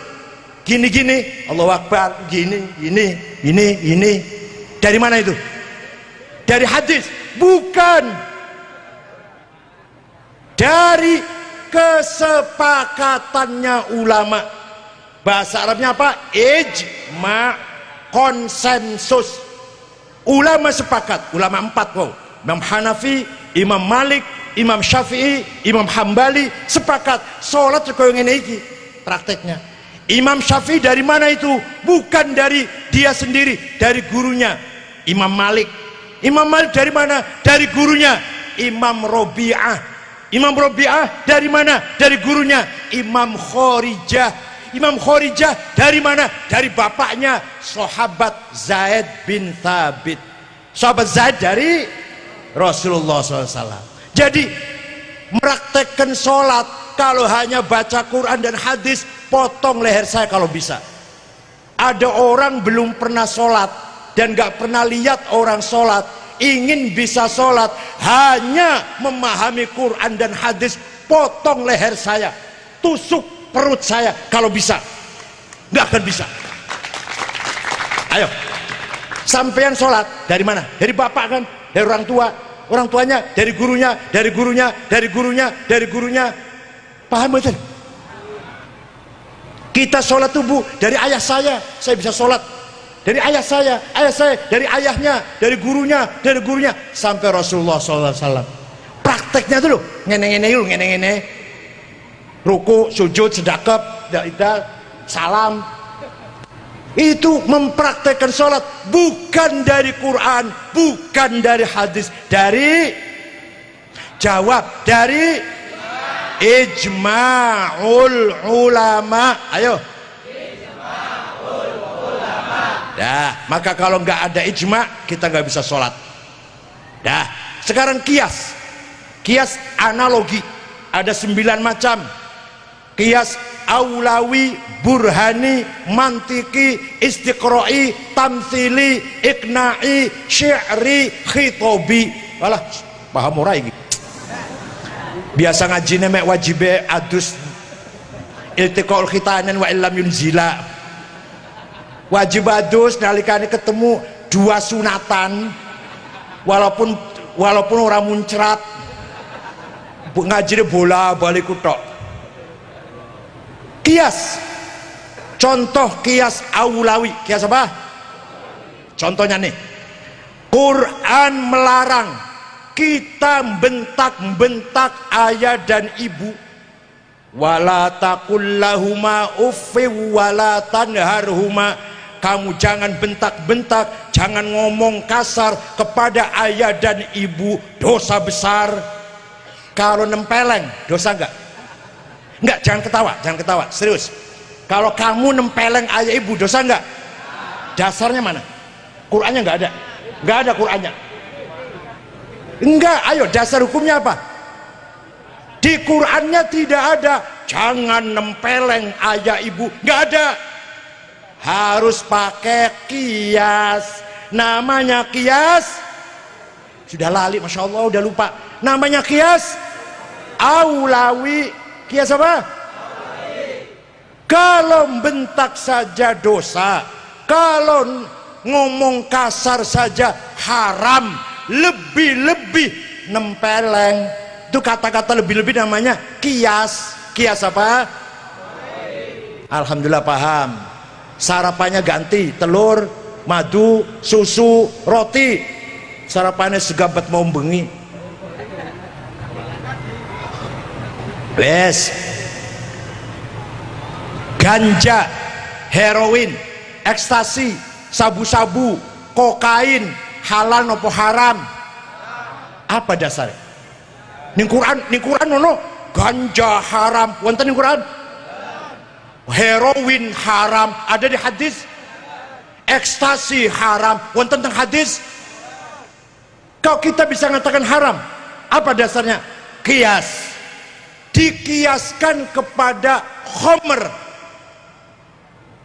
gini-gini, Allahu Akbar, gini. Dari mana itu? Dari hadis? Bukan. Dari kesepakatannya ulama. Bahasa Arabnya apa? Ijma', konsensus. Ulama sepakat, ulama 4 wow. Imam Hanafi, Imam Malik, Imam Syafi'i, Imam Hambali sepakat sholat kaya ngene iki prakteknya. Imam Syafi'i dari mana itu? Bukan dari dia sendiri dari gurunya Imam Malik. Imam Malik dari mana? Dari gurunya Imam Robi'ah. Imam Robi'ah dari mana? Dari gurunya Imam Khorijah. Imam Khorijah dari mana? Dari bapaknya sahabat Zaid bin Thabit. Sahabat Zaid dari Rasulullah SAW. Jadi meraktekkan sholat, kalau hanya baca Quran dan hadis, potong leher saya kalau bisa. Ada orang belum pernah sholat dan gak pernah lihat orang sholat, ingin bisa sholat, hanya memahami Quran dan hadis, potong leher saya, tusuk perut saya kalau bisa. Gak akan bisa. Ayo, sampean sholat dari mana? Dari bapak kan? Dari orang tua, orang tuanya, dari gurunya, dari gurunya, dari gurunya, dari gurunya. Paham betul? Kita sholat tubuh dari ayah saya bisa sholat. Dari ayah saya dari ayahnya, dari gurunya, sampai Rasulullah SAW. Prakteknya tuh loh, ngene-ngene, ruku, sujud, sedekap, salam. Itu mempraktekkan sholat, bukan dari Quran, bukan dari hadis, dari ijma'ul ulama. Ayo, dah, maka kalau nggak ada ijma', kita nggak bisa sholat. Dah, sekarang kias analogi, ada 9 macam. Kias aulawi, burhani, mantiki, istiqra'i, tamthili, ikna'i, syi'ri, khitobi. Walah, paham ora iki? Biasa ngajine mek wajibe adus iltiqaul khitanan wa illam yunzila. Wajib adus nalikane ketemu 2 sunatan, walaupun orang muncrat, ngajine bola balik kutok. Kias, contoh kias aulawi. Kias apa? Contohnya nih, Quran melarang kita bentak-bentak ayah dan ibu. Wala taqul lahuma uffi wala tanharhuma. Kamu jangan bentak-bentak, jangan ngomong kasar kepada ayah dan ibu, dosa besar. Kalau nempeleng, dosa enggak? Enggak, jangan ketawa, serius. Kalau kamu nempeleng ayah ibu, dosa enggak? Dasarnya mana? Qurannya enggak ada Qurannya. Enggak, ayo dasar hukumnya apa? Di Qurannya tidak ada jangan nempeleng ayah ibu, enggak ada. Harus pakai kias. Namanya kias, sudah lali, masya Allah, udah lupa. Namanya kias aulawi. Kias apa? Kalau bentak saja dosa, kalau ngomong kasar saja haram, lebih-lebih nempeleng. Itu kata-kata lebih-lebih namanya kias. Kias apa? Alhamdulillah paham. Sarapannya ganti telur, madu, susu, roti. Sarapannya segabat mau bengi. Wes, ganja, heroin, ekstasi, sabu-sabu, kokain, halal nopo haram? Apa dasarnya? Ning Quran nono ganja haram, wonten ning Quran. Heroin haram, ada di hadis. Ekstasi haram, wonten teng hadis. Kau kita bisa mengatakan haram, apa dasarnya? Kias. Dikiaskan kepada khomer.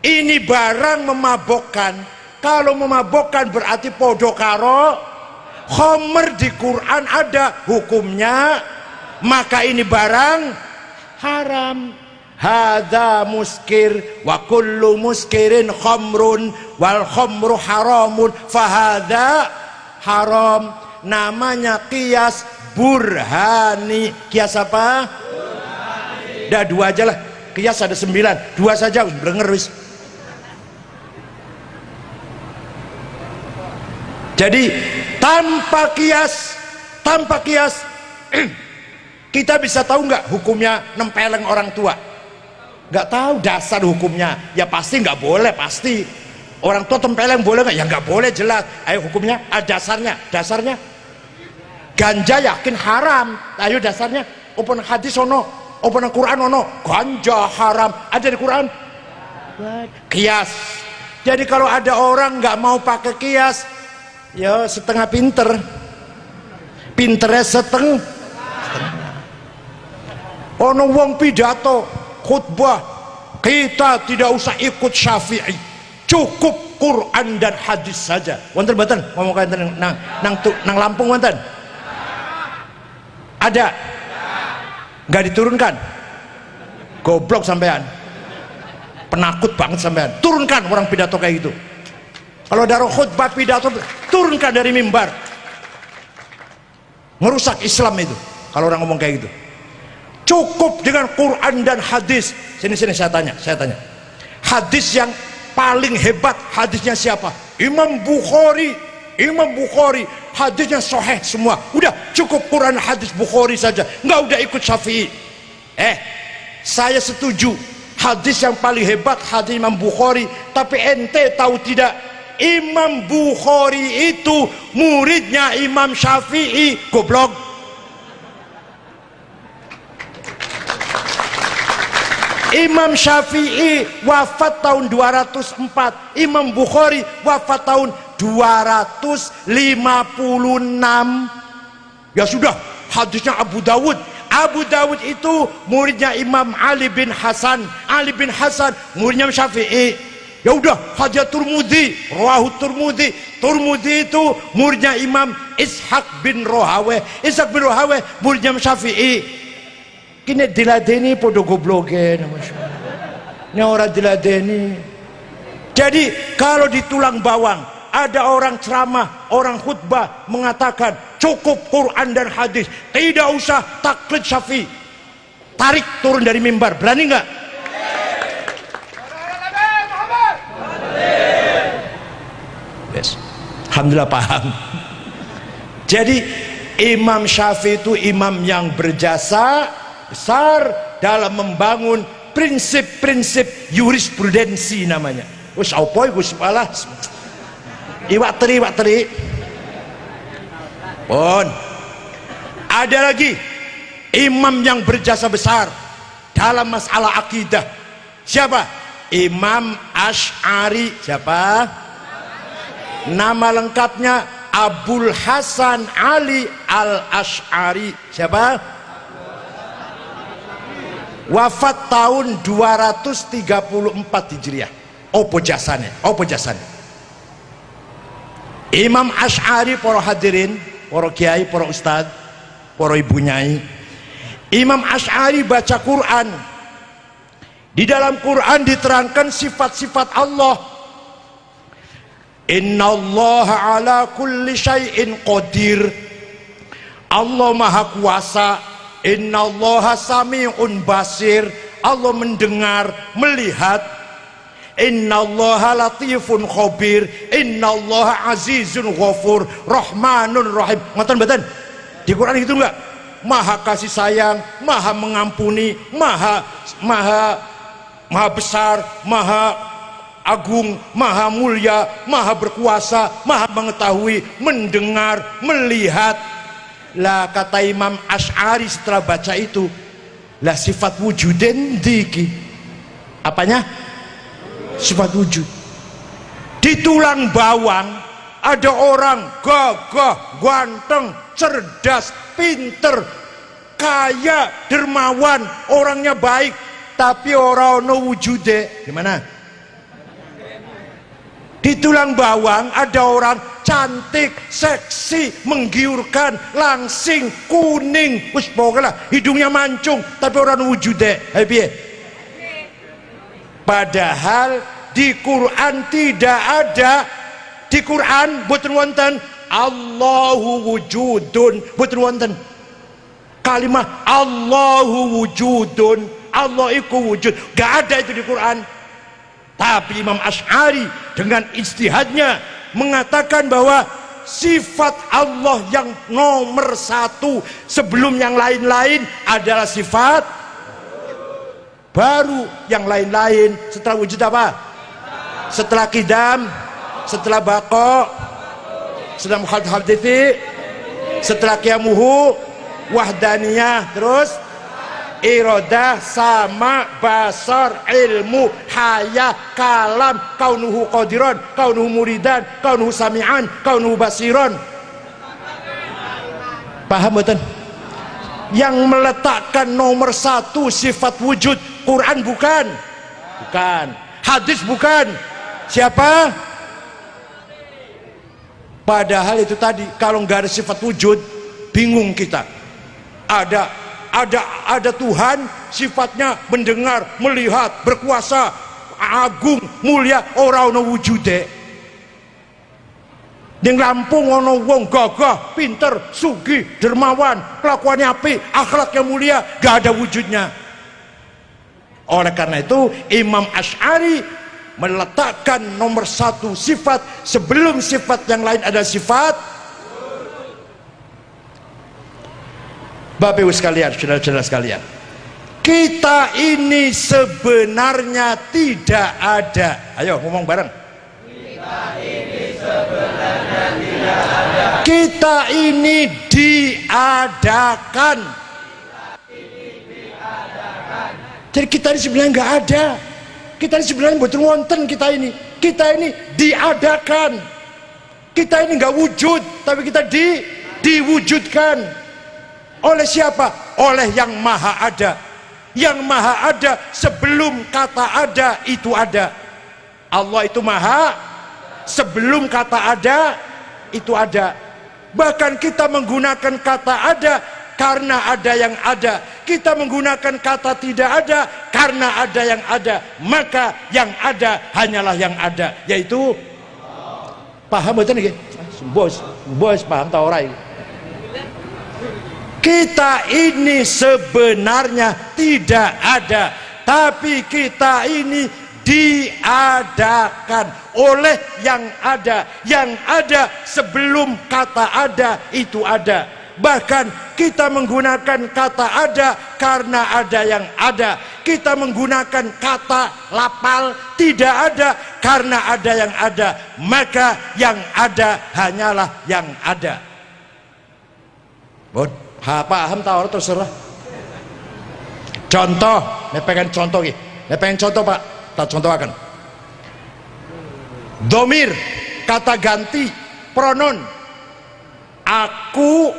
Ini barang memabokkan. Kalau memabokkan berarti podo karo khomer. Di Quran ada hukumnya, maka ini barang haram. Hadza muskir wa kullu muskirin khamrun wal khamru haramun fahadza haram. Namanya kias burhani. Kias apa? Dah 2 aja lah, kias ada 9, 2 saja blenger wis. Jadi tanpa kias kita bisa tahu nggak hukumnya nempeleng orang tua? Nggak tahu dasar hukumnya, ya pasti nggak boleh, pasti. Orang tua tempeleng boleh nggak? Ya nggak boleh, jelas. Ayo hukumnya, dasarnya ganja yakin haram. Ayo dasarnya, open hadis ono, open Quran ono, ganja haram. Ada di Quran? Kias. Jadi kalau ada orang nggak mau pakai kias, ya setengah pinternya setengah. Ono wong pidato khutbah, kita tidak usah ikut Syafi'i, cukup Quran dan hadis saja. Wonten mboten ngomong kanten nang Lampung wonten? Ada? Nggak diturunkan? Goblok sampean, penakut banget sampean. Turunkan orang pidato kayak gitu. Kalau ada khutbah pidato, turunkan dari mimbar. Ngerusak Islam itu kalau orang ngomong kayak gitu. Cukup dengan Quran dan hadis. Sini saya tanya. Hadis yang paling hebat hadisnya siapa? Imam Bukhari. Hadisnya sahih semua. Udah cukup Quran hadis Bukhari saja. Nggak udah ikut Syafi'i. Saya setuju. Hadis yang paling hebat hadis Imam Bukhari. Tapi ente tahu tidak? Imam Bukhari itu muridnya Imam Syafi'i. Goblok. Imam Syafi'i wafat tahun 204, Imam Bukhari wafat tahun 256. Ya sudah, hadisnya Abu Dawud itu muridnya Imam Ali bin Hasan muridnya Syafi'i. Ya udah, hadis Turmudi, rawahu Turmudi itu muridnya Imam Ishaq bin Rohawe muridnya Syafi'i. Kini diladeni podo gobloke, ini orang diladeni. Jadi kalau di Tulang Bawang ada orang ceramah, orang khutbah mengatakan cukup Quran dan hadis, tidak usah taklid Syafi'i, tarik turun dari mimbar, berani nggak? Yes. Alhamdulillah paham. Jadi Imam Syafi'i itu imam yang berjasa besar dalam membangun prinsip-prinsip jurisprudensi namanya. Wis apa iku sepalah. Iwak teri. Pun ada lagi imam yang berjasa besar dalam masalah akidah. Siapa? Imam Asy'ari. Siapa? Nama lengkapnya Abul Hasan Ali Al-Asy'ari. Siapa? Wafat tahun 234 Hijriah. Opo jasane? Imam Asy'ari, para hadirin, para kiai, para ustad, para ibu nyai. Imam Asy'ari baca Quran. Di dalam Quran diterangkan sifat-sifat Allah. Innallaha ala kulli syai'in qadir. Allah maha kuasa. Innallaha sami'un basir. Allah mendengar, melihat. Innallaha latifun khabir. Innallaha azizun ghafur, rahmanun rahim. Ngoten mboten? Di Quran itu enggak? Maha kasih sayang, maha mengampuni, maha besar, maha agung, maha mulia, maha berkuasa, maha mengetahui, mendengar, melihat. Lah kata Imam Asy'ari setelah baca itu, lah sifat wujuden diki. Apanya? Sifat wujud. Di Tulang Bawang ada orang gagah, ganteng, cerdas, pinter, kaya, dermawan, orangnya baik, tapi orang no wujude. Gimana? Di Tulang Bawang ada orang cantik, seksi, menggiurkan, langsing, kuning, wis pokoknya hidungnya mancung, tapi orang wujude. Piye? Padahal di Quran tidak ada. Di Quran boten wonten Allahu wujudun, boten wonten kalimah Allahu wujudun, Allah iku wujud, gak ada itu di Quran. Tapi Imam Asy'ari dengan ijtihadnya mengatakan bahwa sifat Allah yang nomor satu sebelum yang lain-lain adalah sifat baru. Yang lain-lain setelah wujud apa? setelah kidam, setelah bako, setelah mukhadhadithi, setelah qiyamuhu, wahdaniyah, terus iradah, sama, basar, ilmu, hayah, kalam, kaunuhu qadiran, kaunuhu muridan, kaunuhu sami'an, kaunuhu basiran. Paham betul? Yang meletakkan nomor satu sifat wujud Quran bukan? Bukan. Hadis bukan. Siapa? Padahal itu tadi, kalau nggak ada sifat wujud, bingung kita. Ada Tuhan, sifatnya mendengar, melihat, berkuasa, agung, mulia, ora ono wujude. Ning Lampung ono wong gagah, pinter, sugih, dermawan, kelakuannya apik, akhlaknya mulia, gak ada wujudnya. Oleh karena itu Imam Asy'ari meletakkan nomor satu sifat sebelum sifat yang lain ada sifat. Bapak Ibu sekalian, saudara-saudara sekalian, kita ini sebenarnya tidak ada. Ayo ngomong bareng. Kita ini sebenarnya tidak ada. Kita ini diadakan. Jadi kita ini sebenarnya nggak ada. Kita ini sebenarnya betul wonten kita ini. Kita ini diadakan. Kita ini nggak wujud, tapi kita diwujudkan. Oleh siapa? Oleh yang maha ada. Yang maha ada sebelum kata ada itu ada. Allah itu maha sebelum kata ada itu ada. Bahkan kita menggunakan kata ada karena ada yang ada. Kita menggunakan kata tidak ada karena ada yang ada. Maka yang ada hanyalah yang ada, yaitu paham betul nih? Bos paham tau ora? Kita ini sebenarnya tidak ada, tapi kita ini diadakan oleh yang ada. Yang ada sebelum kata ada itu ada. Bahkan kita menggunakan kata ada karena ada yang ada. Kita menggunakan kata lapal tidak ada karena ada yang ada. Maka yang ada hanyalah yang ada. Bon, paham tahu terserah. Contoh, pengen contoh ini. Pengen contoh Pak, tak contoh akan. Domir, kata ganti, pronon. Aku,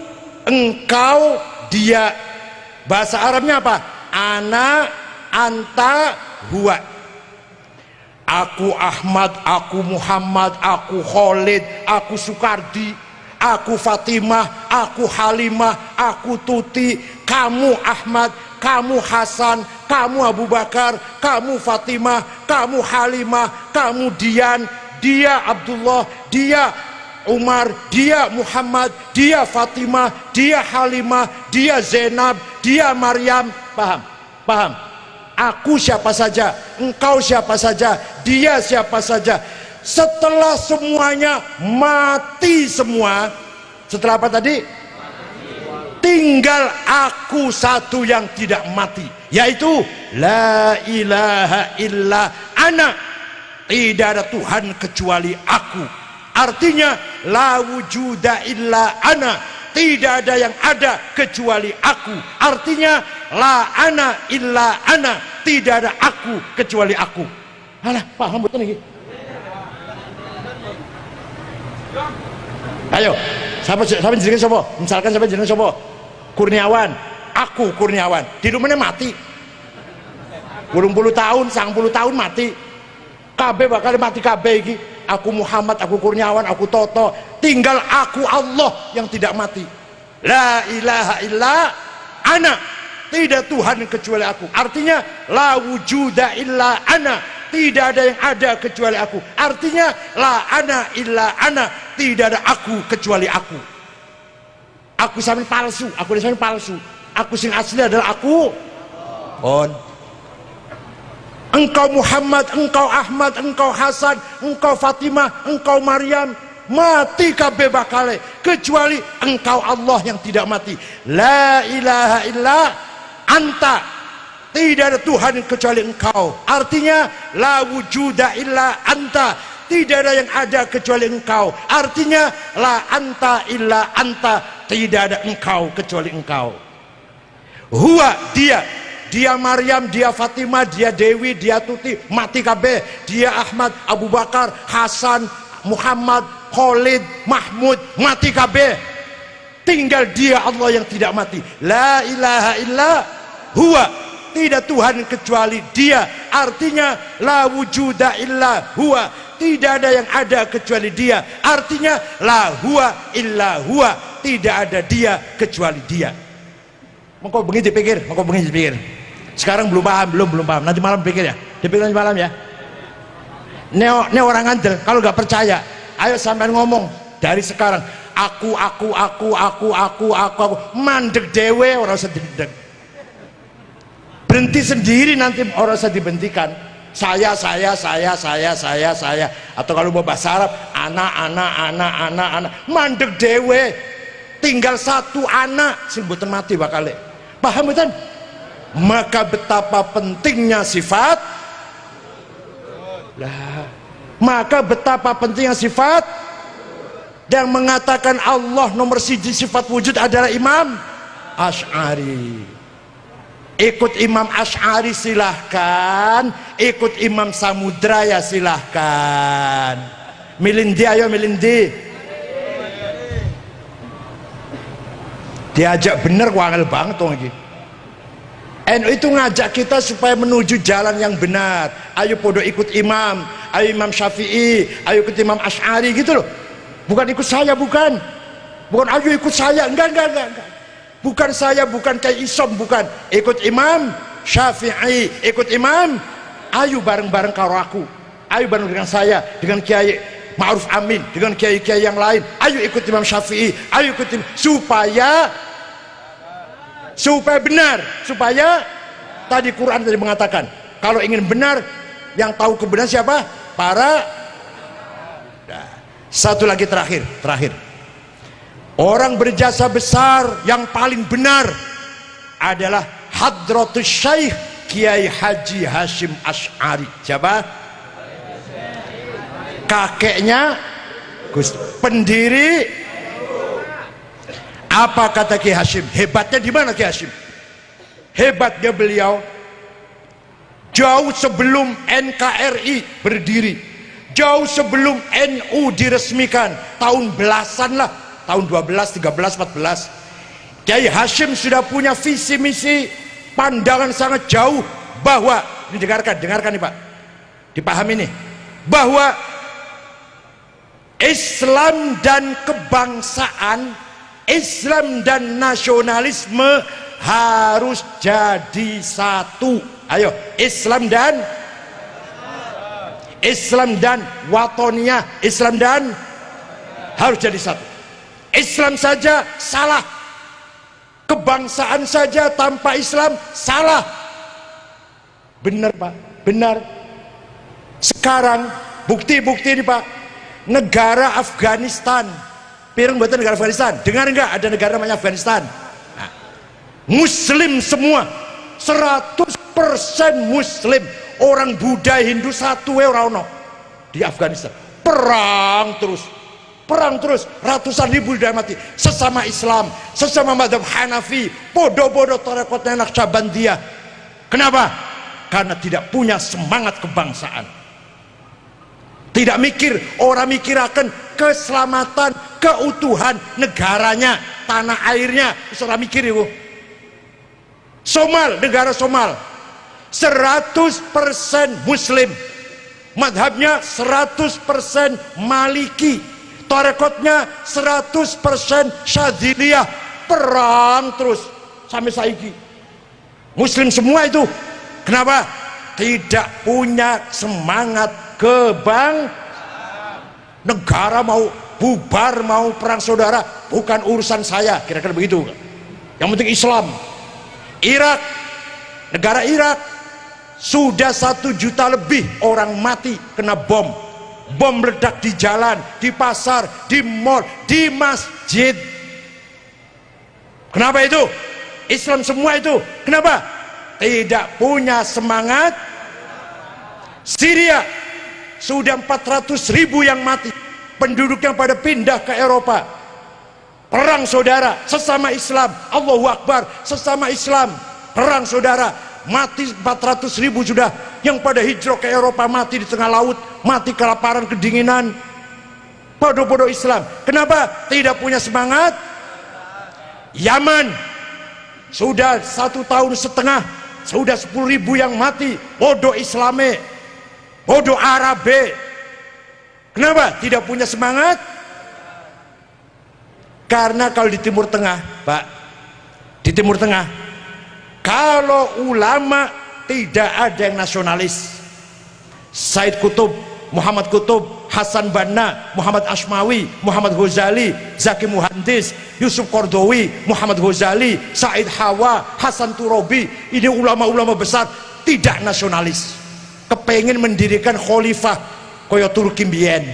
engkau, dia. Bahasa Arabnya apa? Ana, anta, huwa. Aku Ahmad, aku Muhammad, aku Khalid, aku Sukardi, aku Fatimah, aku Halimah, aku Tuti, kamu Ahmad, kamu Hasan, kamu Abu Bakar, kamu Fatimah, kamu Halimah, kamu Dian, dia Abdullah, dia Umar, dia Muhammad, dia Fatimah, dia Halimah, dia Zainab, dia Maryam. Paham? Paham? Aku siapa saja, engkau siapa saja, dia siapa saja. Setelah semuanya mati semua, setelah apa tadi? Tinggal aku satu yang tidak mati, yaitu la ilaha illa ana. Tidak ada Tuhan kecuali aku. Artinya la wujuda illa ana. Tidak ada yang ada kecuali aku. Artinya la ana illa ana. Tidak ada aku kecuali aku. Alah, paham betul nih? Ayo, siapa jenenge sapa? Misalkan siapa jenenge sapa? Kurniawan. Aku Kurniawan. Di rumahnya mati. 80 tahun, 90 tahun mati. Kabeh bakal mati kabeh iki. Aku Muhammad, aku Kurniawan, aku Toto. Tinggal aku Allah yang tidak mati. La ilaha illa ana. Tidak Tuhan kecuali aku. Artinya la wujuda illa ana. Tidak ada yang ada kecuali aku. Artinya la ana illa ana. Tidak ada aku kecuali aku. Aku sampai palsu, aku sampai palsu. Aku sing asli adalah aku. On. Engkau Muhammad, engkau Ahmad, engkau Hasan, engkau Fatimah, engkau Maryam, mati kabeh bakale kecuali engkau Allah yang tidak mati. La ilaha illa anta. tidak ada Tuhan kecuali engkau. Artinya la wujuda illa anta, tidak ada yang ada kecuali engkau. Artinya la anta illa anta, tidak ada engkau kecuali engkau. Huwa, dia Maryam, dia Fatimah, dia Dewi, dia Tuti, mati kabeh. Dia Ahmad, Abu Bakar, Hasan, Muhammad, Khalid, Mahmud, mati kabeh. Tinggal dia Allah yang tidak mati. La ilaha illa huwa, tidak Tuhan kecuali dia. Artinya la wujuda illa huwa, tidak ada yang ada kecuali dia. Artinya la huwa illa huwa, tidak ada dia kecuali dia. Mengko bengi dipikir, mengko bengi dipikir. Sekarang belum paham. Nanti malam pikir ya. Dipikir nanti malam ya. Ini orang ngandel, kalau nggak percaya, ayo sampean ngomong dari sekarang. Aku, mandek dewe, orang usah didek. Berhenti sendiri, nanti orang usah dibentikan. Saya. Atau kalau mau bahasa Arab, anak. Mandek dewe, tinggal satu anak, sing boten mati bakal. Paham betul? Maka betapa pentingnya sifat. Maka betapa pentingnya sifat. Dan mengatakan Allah nomor siji sifat wujud adalah Imam Asy'ari. Ikut Imam Asy'ari silahkan, ikut Imam Samudra ya silahkan. Milindi, ayo milindi. Diajak bener wangel banget tuh lagi. NU itu ngajak kita supaya menuju jalan yang benar. Ayo podo ikut imam, ayo Imam Syafi'i, ayo ikut Imam Asy'ari gitu loh. Bukan ikut saya, bukan ayo ikut saya, enggak. Bukan saya, bukan kayak Isom, bukan. Ikut Imam Syafi'i, ikut Imam, ayo bareng-bareng karo aku, ayo bareng dengan saya, dengan Kiai Ma'ruf Amin, dengan kiai-kiai yang lain. Ayo ikut Imam Syafi'i, ayo ikut supaya benar, supaya tadi Quran tadi mengatakan kalau ingin benar, yang tahu kebenaran siapa? Para. Satu lagi terakhir, orang berjasa besar yang paling benar adalah Hadratus Syekh Kiai Haji Hasyim Asy'ari. Siapa? Kakeknya Gus, pendiri. Apa kata Kiai Hasyim? Hebatnya di mana Kiai Hasyim? Hebatnya beliau jauh sebelum NKRI berdiri, jauh sebelum NU diresmikan, tahun belasan lah, tahun 12, 13, 14, Kiai Hasyim sudah punya visi misi, pandangan sangat jauh bahwa, ini dengarkan nih Pak, dipahami nih, bahwa Islam dan kebangsaan, Islam dan nasionalisme harus jadi satu. Ayo, Islam dan watonia, Islam dan harus jadi satu. Islam saja salah, kebangsaan saja tanpa Islam salah. Benar Pak, benar. Sekarang bukti-bukti ini Pak, negara Afghanistan, pireng buatan negara Afghanistan, dengar enggak ada negara namanya Afghanistan? Nah, Muslim semua, 100% Muslim. Orang Buddha, Hindu satu orang di Afghanistan. Perang terus, ratusan ribu sudah mati. Sesama Islam, sesama madhab Hanafi, bodoh-bodoh tarekatnya Naqsyabandiyah. Kenapa? Karena tidak punya semangat kebangsaan. Tidak mikir, orang mikirakan keselamatan, keutuhan negaranya, tanah airnya. Orang mikir itu. Negara Somal 100% Muslim, madhabnya 100% Maliki, tarekatnya 100% Syadziliyah. Perang terus sampai saiki. Muslim semua itu. Kenapa? Tidak punya semangat negara mau bubar, mau perang saudara, bukan urusan saya, kira-kira begitu. Yang penting Islam. Irak, negara Irak sudah 1 juta lebih orang mati kena bom meledak di jalan, di pasar, di mall, di masjid. Kenapa itu? Islam semua itu. Kenapa? tidak punya semangat. Syria sudah 400.000 yang mati, penduduk yang pada pindah ke Eropa. Perang saudara, sesama Islam, Allahu Akbar, sesama Islam, perang saudara, mati 400.000 sudah, yang pada hijrah ke Eropa mati di tengah laut, mati kelaparan, kedinginan. Bodoh-bodoh Islam. Kenapa? Tidak punya semangat. Yaman sudah 1,5 tahun, sudah 10.000 yang mati. Bodoh Islame, bodoh Arabe. Kenapa? Tidak punya semangat. Karena kalau di Timur Tengah, Pak, di Timur Tengah, kalau ulama tidak ada yang nasionalis. Said Kutub, Muhammad Kutub, Hasan Banna, Muhammad Ashmawi, Muhammad Ghazali, Zaki Muhandis, Yusuf Qardawi, Muhammad Ghazali, Said Hawa, Hasan Turabi, ini ulama-ulama besar tidak nasionalis, kepengen mendirikan khalifah kaya Turki mbiyen,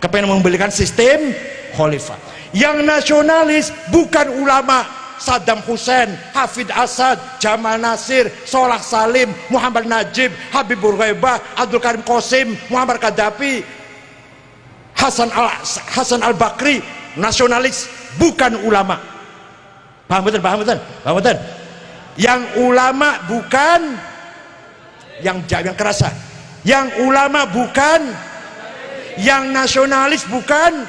kepengen membelikan sistem khalifah. Yang nasionalis bukan ulama Saddam Hussein, Hafid Asad, Jamal Nasir, Solah Salim, Muhammad Najib, Habib Bourguiba, Abdul Karim Qasim, Muhammad Gaddafi, Hasan Al-Bakri. Nasionalis bukan ulama. Paham betul? Paham betul? Paham betul? Yang ulama bukan yang kerasa. Yang ulama bukan, yang nasionalis bukan.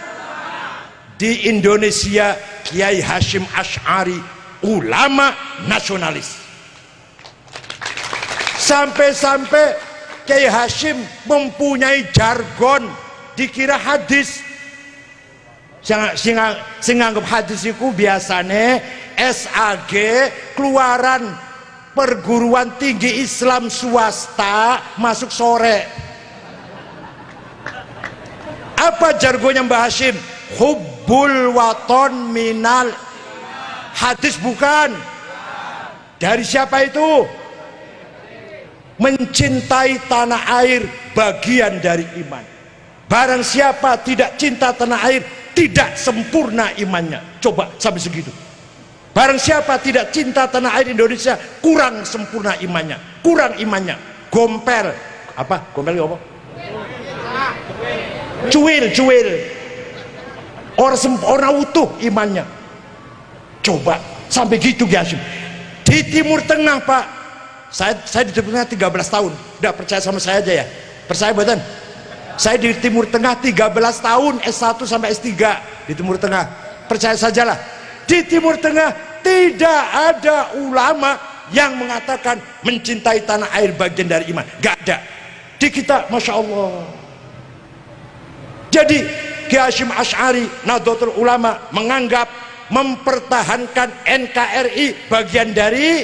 Di Indonesia Kiai Hashim Asy'ari ulama nasionalis. Sampai-sampai Kiai Hashim mempunyai jargon dikira hadis. Sing anggap hadis itu biasanya SAG, keluaran perguruan tinggi Islam swasta, masuk sore. Apa jargonnya Mbah Hashim? Hubbul waton minal hadis. Bukan. Dari siapa itu? Mencintai tanah air bagian dari iman. Barang siapa tidak cinta tanah air, tidak sempurna imannya. Coba sampai segitu. Barang siapa tidak cinta tanah air Indonesia, kurang sempurna imannya, kurang imannya. Gompel. Apa? Gompel apa? Cuil. Orang utuh imannya. Coba sampai gitu Hashim. Di Timur Tengah, Pak, saya di Timur Tengah 13 tahun. Udah percaya sama saya aja ya. Percaya buatan? Saya di Timur Tengah 13 tahun, S1 sampai S3 di Timur Tengah. Percaya sajalah. Di Timur Tengah tidak ada ulama yang mengatakan mencintai tanah air bagian dari iman. Gak ada. Di kita, Masya Allah. Jadi Kiai Hashim Asy'ari Nahdlatul Ulama menganggap mempertahankan NKRI bagian dari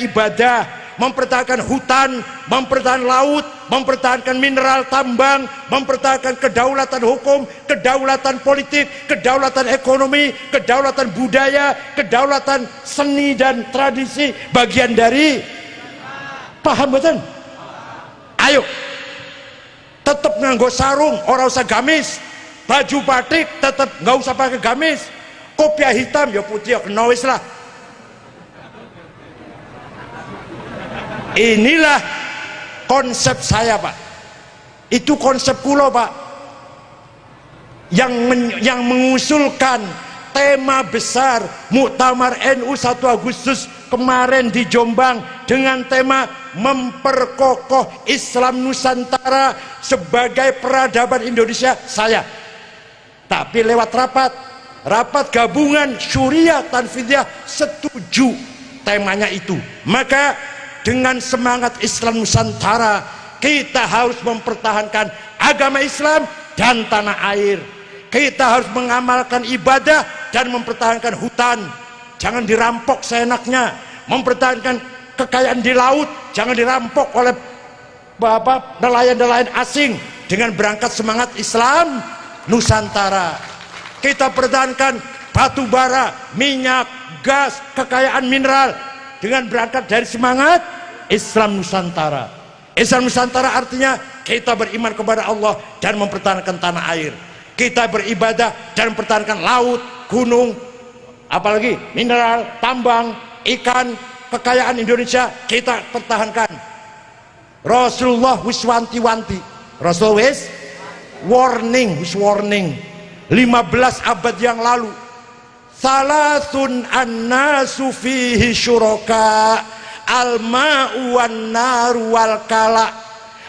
ibadah, mempertahankan hutan, mempertahankan laut, mempertahankan mineral tambang, mempertahankan kedaulatan hukum, kedaulatan politik, kedaulatan ekonomi, kedaulatan budaya, kedaulatan seni dan tradisi bagian dari. Paham betul? Ayo, tetap nganggo sarung, orang usah gamis. Baju batik tetap nggak usah pakai gamis. Kopiah hitam ya putih ya kena wis lah. Inilah konsep saya, Pak. Itu konsep kula, Pak, yang mengusulkan tema besar Muktamar NU 1 Agustus kemarin di Jombang dengan tema memperkokoh Islam Nusantara sebagai peradaban Indonesia. Saya tapi lewat rapat gabungan Syuriah Tanfidiyah setuju temanya itu. Maka dengan semangat Islam Nusantara, kita harus mempertahankan agama Islam dan tanah air. Kita harus mengamalkan ibadah dan mempertahankan hutan, jangan dirampok seenaknya. Mempertahankan kekayaan di laut, jangan dirampok oleh nelayan-nelayan asing. Dengan berangkat semangat Islam Nusantara, kita pertahankan batu bara, minyak, gas, kekayaan mineral dengan berangkat dari semangat Islam Nusantara. Islam Nusantara artinya kita beriman kepada Allah dan mempertahankan tanah air. Kita beribadah dan mempertahankan laut, gunung, apalagi mineral, tambang, ikan, kekayaan Indonesia kita pertahankan. Rasulullah wis wanti-wanti, Rasul wis warning 15 abad yang lalu, salasun annasu fihi syuraka al-ma'u wan naru wal kala.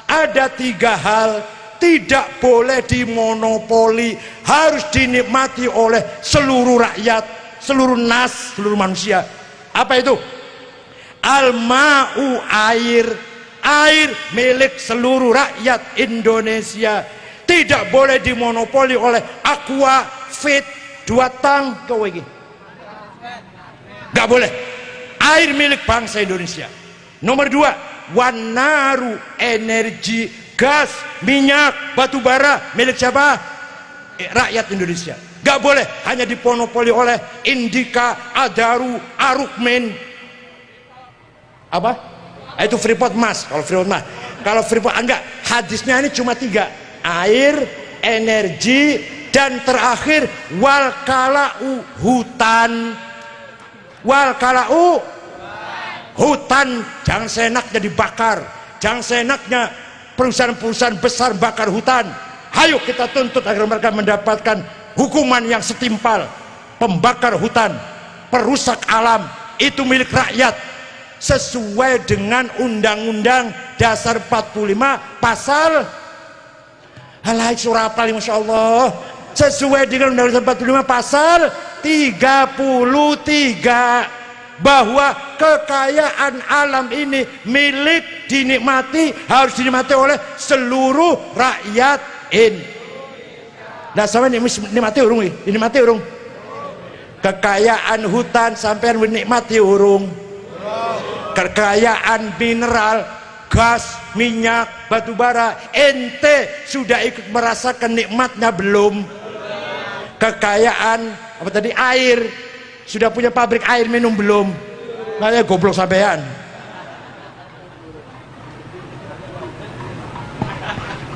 Ada 3 hal tidak boleh dimonopoli, harus dinikmati oleh seluruh rakyat, seluruh nas, seluruh manusia. Apa itu? Al-ma'u, air milik seluruh rakyat Indonesia, tidak boleh dimonopoli oleh Aqua, Fit, 2 tang kowe iki. Gak boleh. Air milik bangsa Indonesia. Nomor 2, wanaru, energi, gas, minyak, batu bara milik siapa? Rakyat Indonesia. Gak boleh hanya dimonopoli oleh Indika, Adaru, Arukmin. Apa? Itu Freeport Mas. Kalau Freeport enggak, hadisnya ini cuma 3, air, energi, dan terakhir wal kala'u, hutan. Wal kala'u, hutan jangan seenaknya dibakar, jangan seenaknya perusahaan-perusahaan besar bakar hutan. Ayo kita tuntut agar mereka mendapatkan hukuman yang setimpal. Pembakar hutan, perusak alam, itu milik rakyat sesuai dengan Undang-Undang Dasar 45 pasal halai surah apa, Masya Allah, sesuai dengan Undang-Undang 45 pasal 33, bahwa kekayaan alam ini milik dinikmati, harus dinikmati oleh seluruh rakyat Indonesia. Nah, sama nikmati urung, dinikmati urung. Kekayaan hutan sampean menikmati urung. Kekayaan mineral, gas, minyak, batu bara, ente sudah ikut merasakan nikmatnya belum? Kekayaan apa tadi, air, sudah punya pabrik air minum belum? Makanya goblok sampean.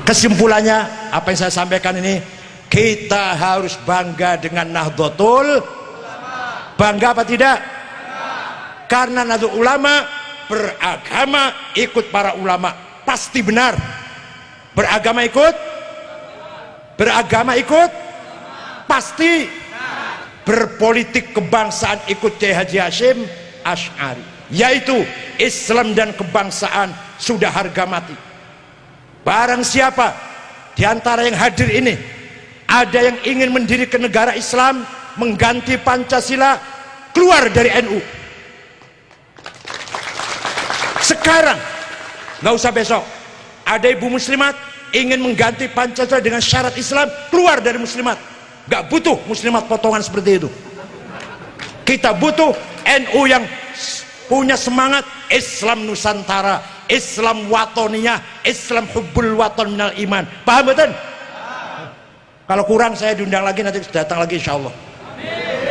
Kesimpulannya apa yang saya sampaikan ini, kita harus bangga dengan Nahdlatul Ulama. Bangga apa tidak? Karena Nahdlatul Ulama beragama, ikut para ulama, pasti benar. Beragama ikut pasti. Berpolitik kebangsaan ikut Kiai Haji Hashim Asy'ari, yaitu Islam dan kebangsaan sudah harga mati. Barang siapa di antara yang hadir ini ada yang ingin mendirikan negara Islam mengganti Pancasila, keluar dari NU sekarang, nggak usah besok. Ada ibu muslimat ingin mengganti Pancasila dengan syarat Islam, keluar dari muslimat. Nggak butuh muslimat potongan seperti itu. Kita butuh NU yang punya semangat Islam Nusantara, Islam Watoniyah, Islam Hubbul Waton minal iman. Paham betul? Kalau kurang saya diundang lagi, nanti datang lagi insyaallah.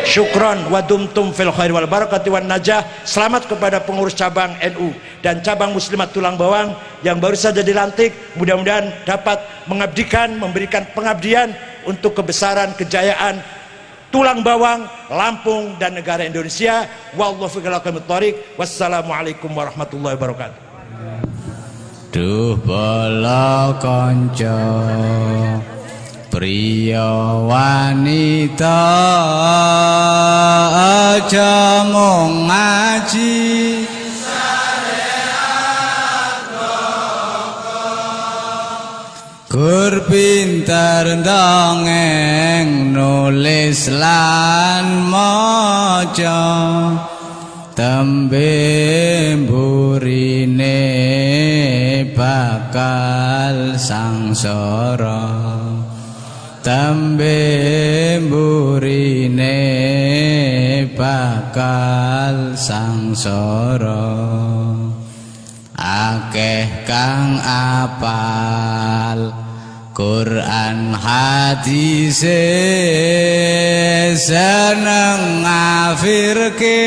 Syukron wa dumtum fil khair wal barakati wan najah. Selamat kepada pengurus cabang NU dan cabang Muslimat Tulang Bawang yang baru saja dilantik. Mudah-mudahan dapat mengabdikan, memberikan pengabdian untuk kebesaran, kejayaan Tulang Bawang, Lampung dan negara Indonesia. Wallahu fi aqwamit thoriq. Wassalamualaikum warahmatullahi wabarakatuh. Duh bala kanca priya wanita aja mung ngaji gur pinter ndongeng nulis lan maca tembe mburine bakal sangsara tembe mburine bakal sangsara akeh kang apal Quran hadise seneng ngafirke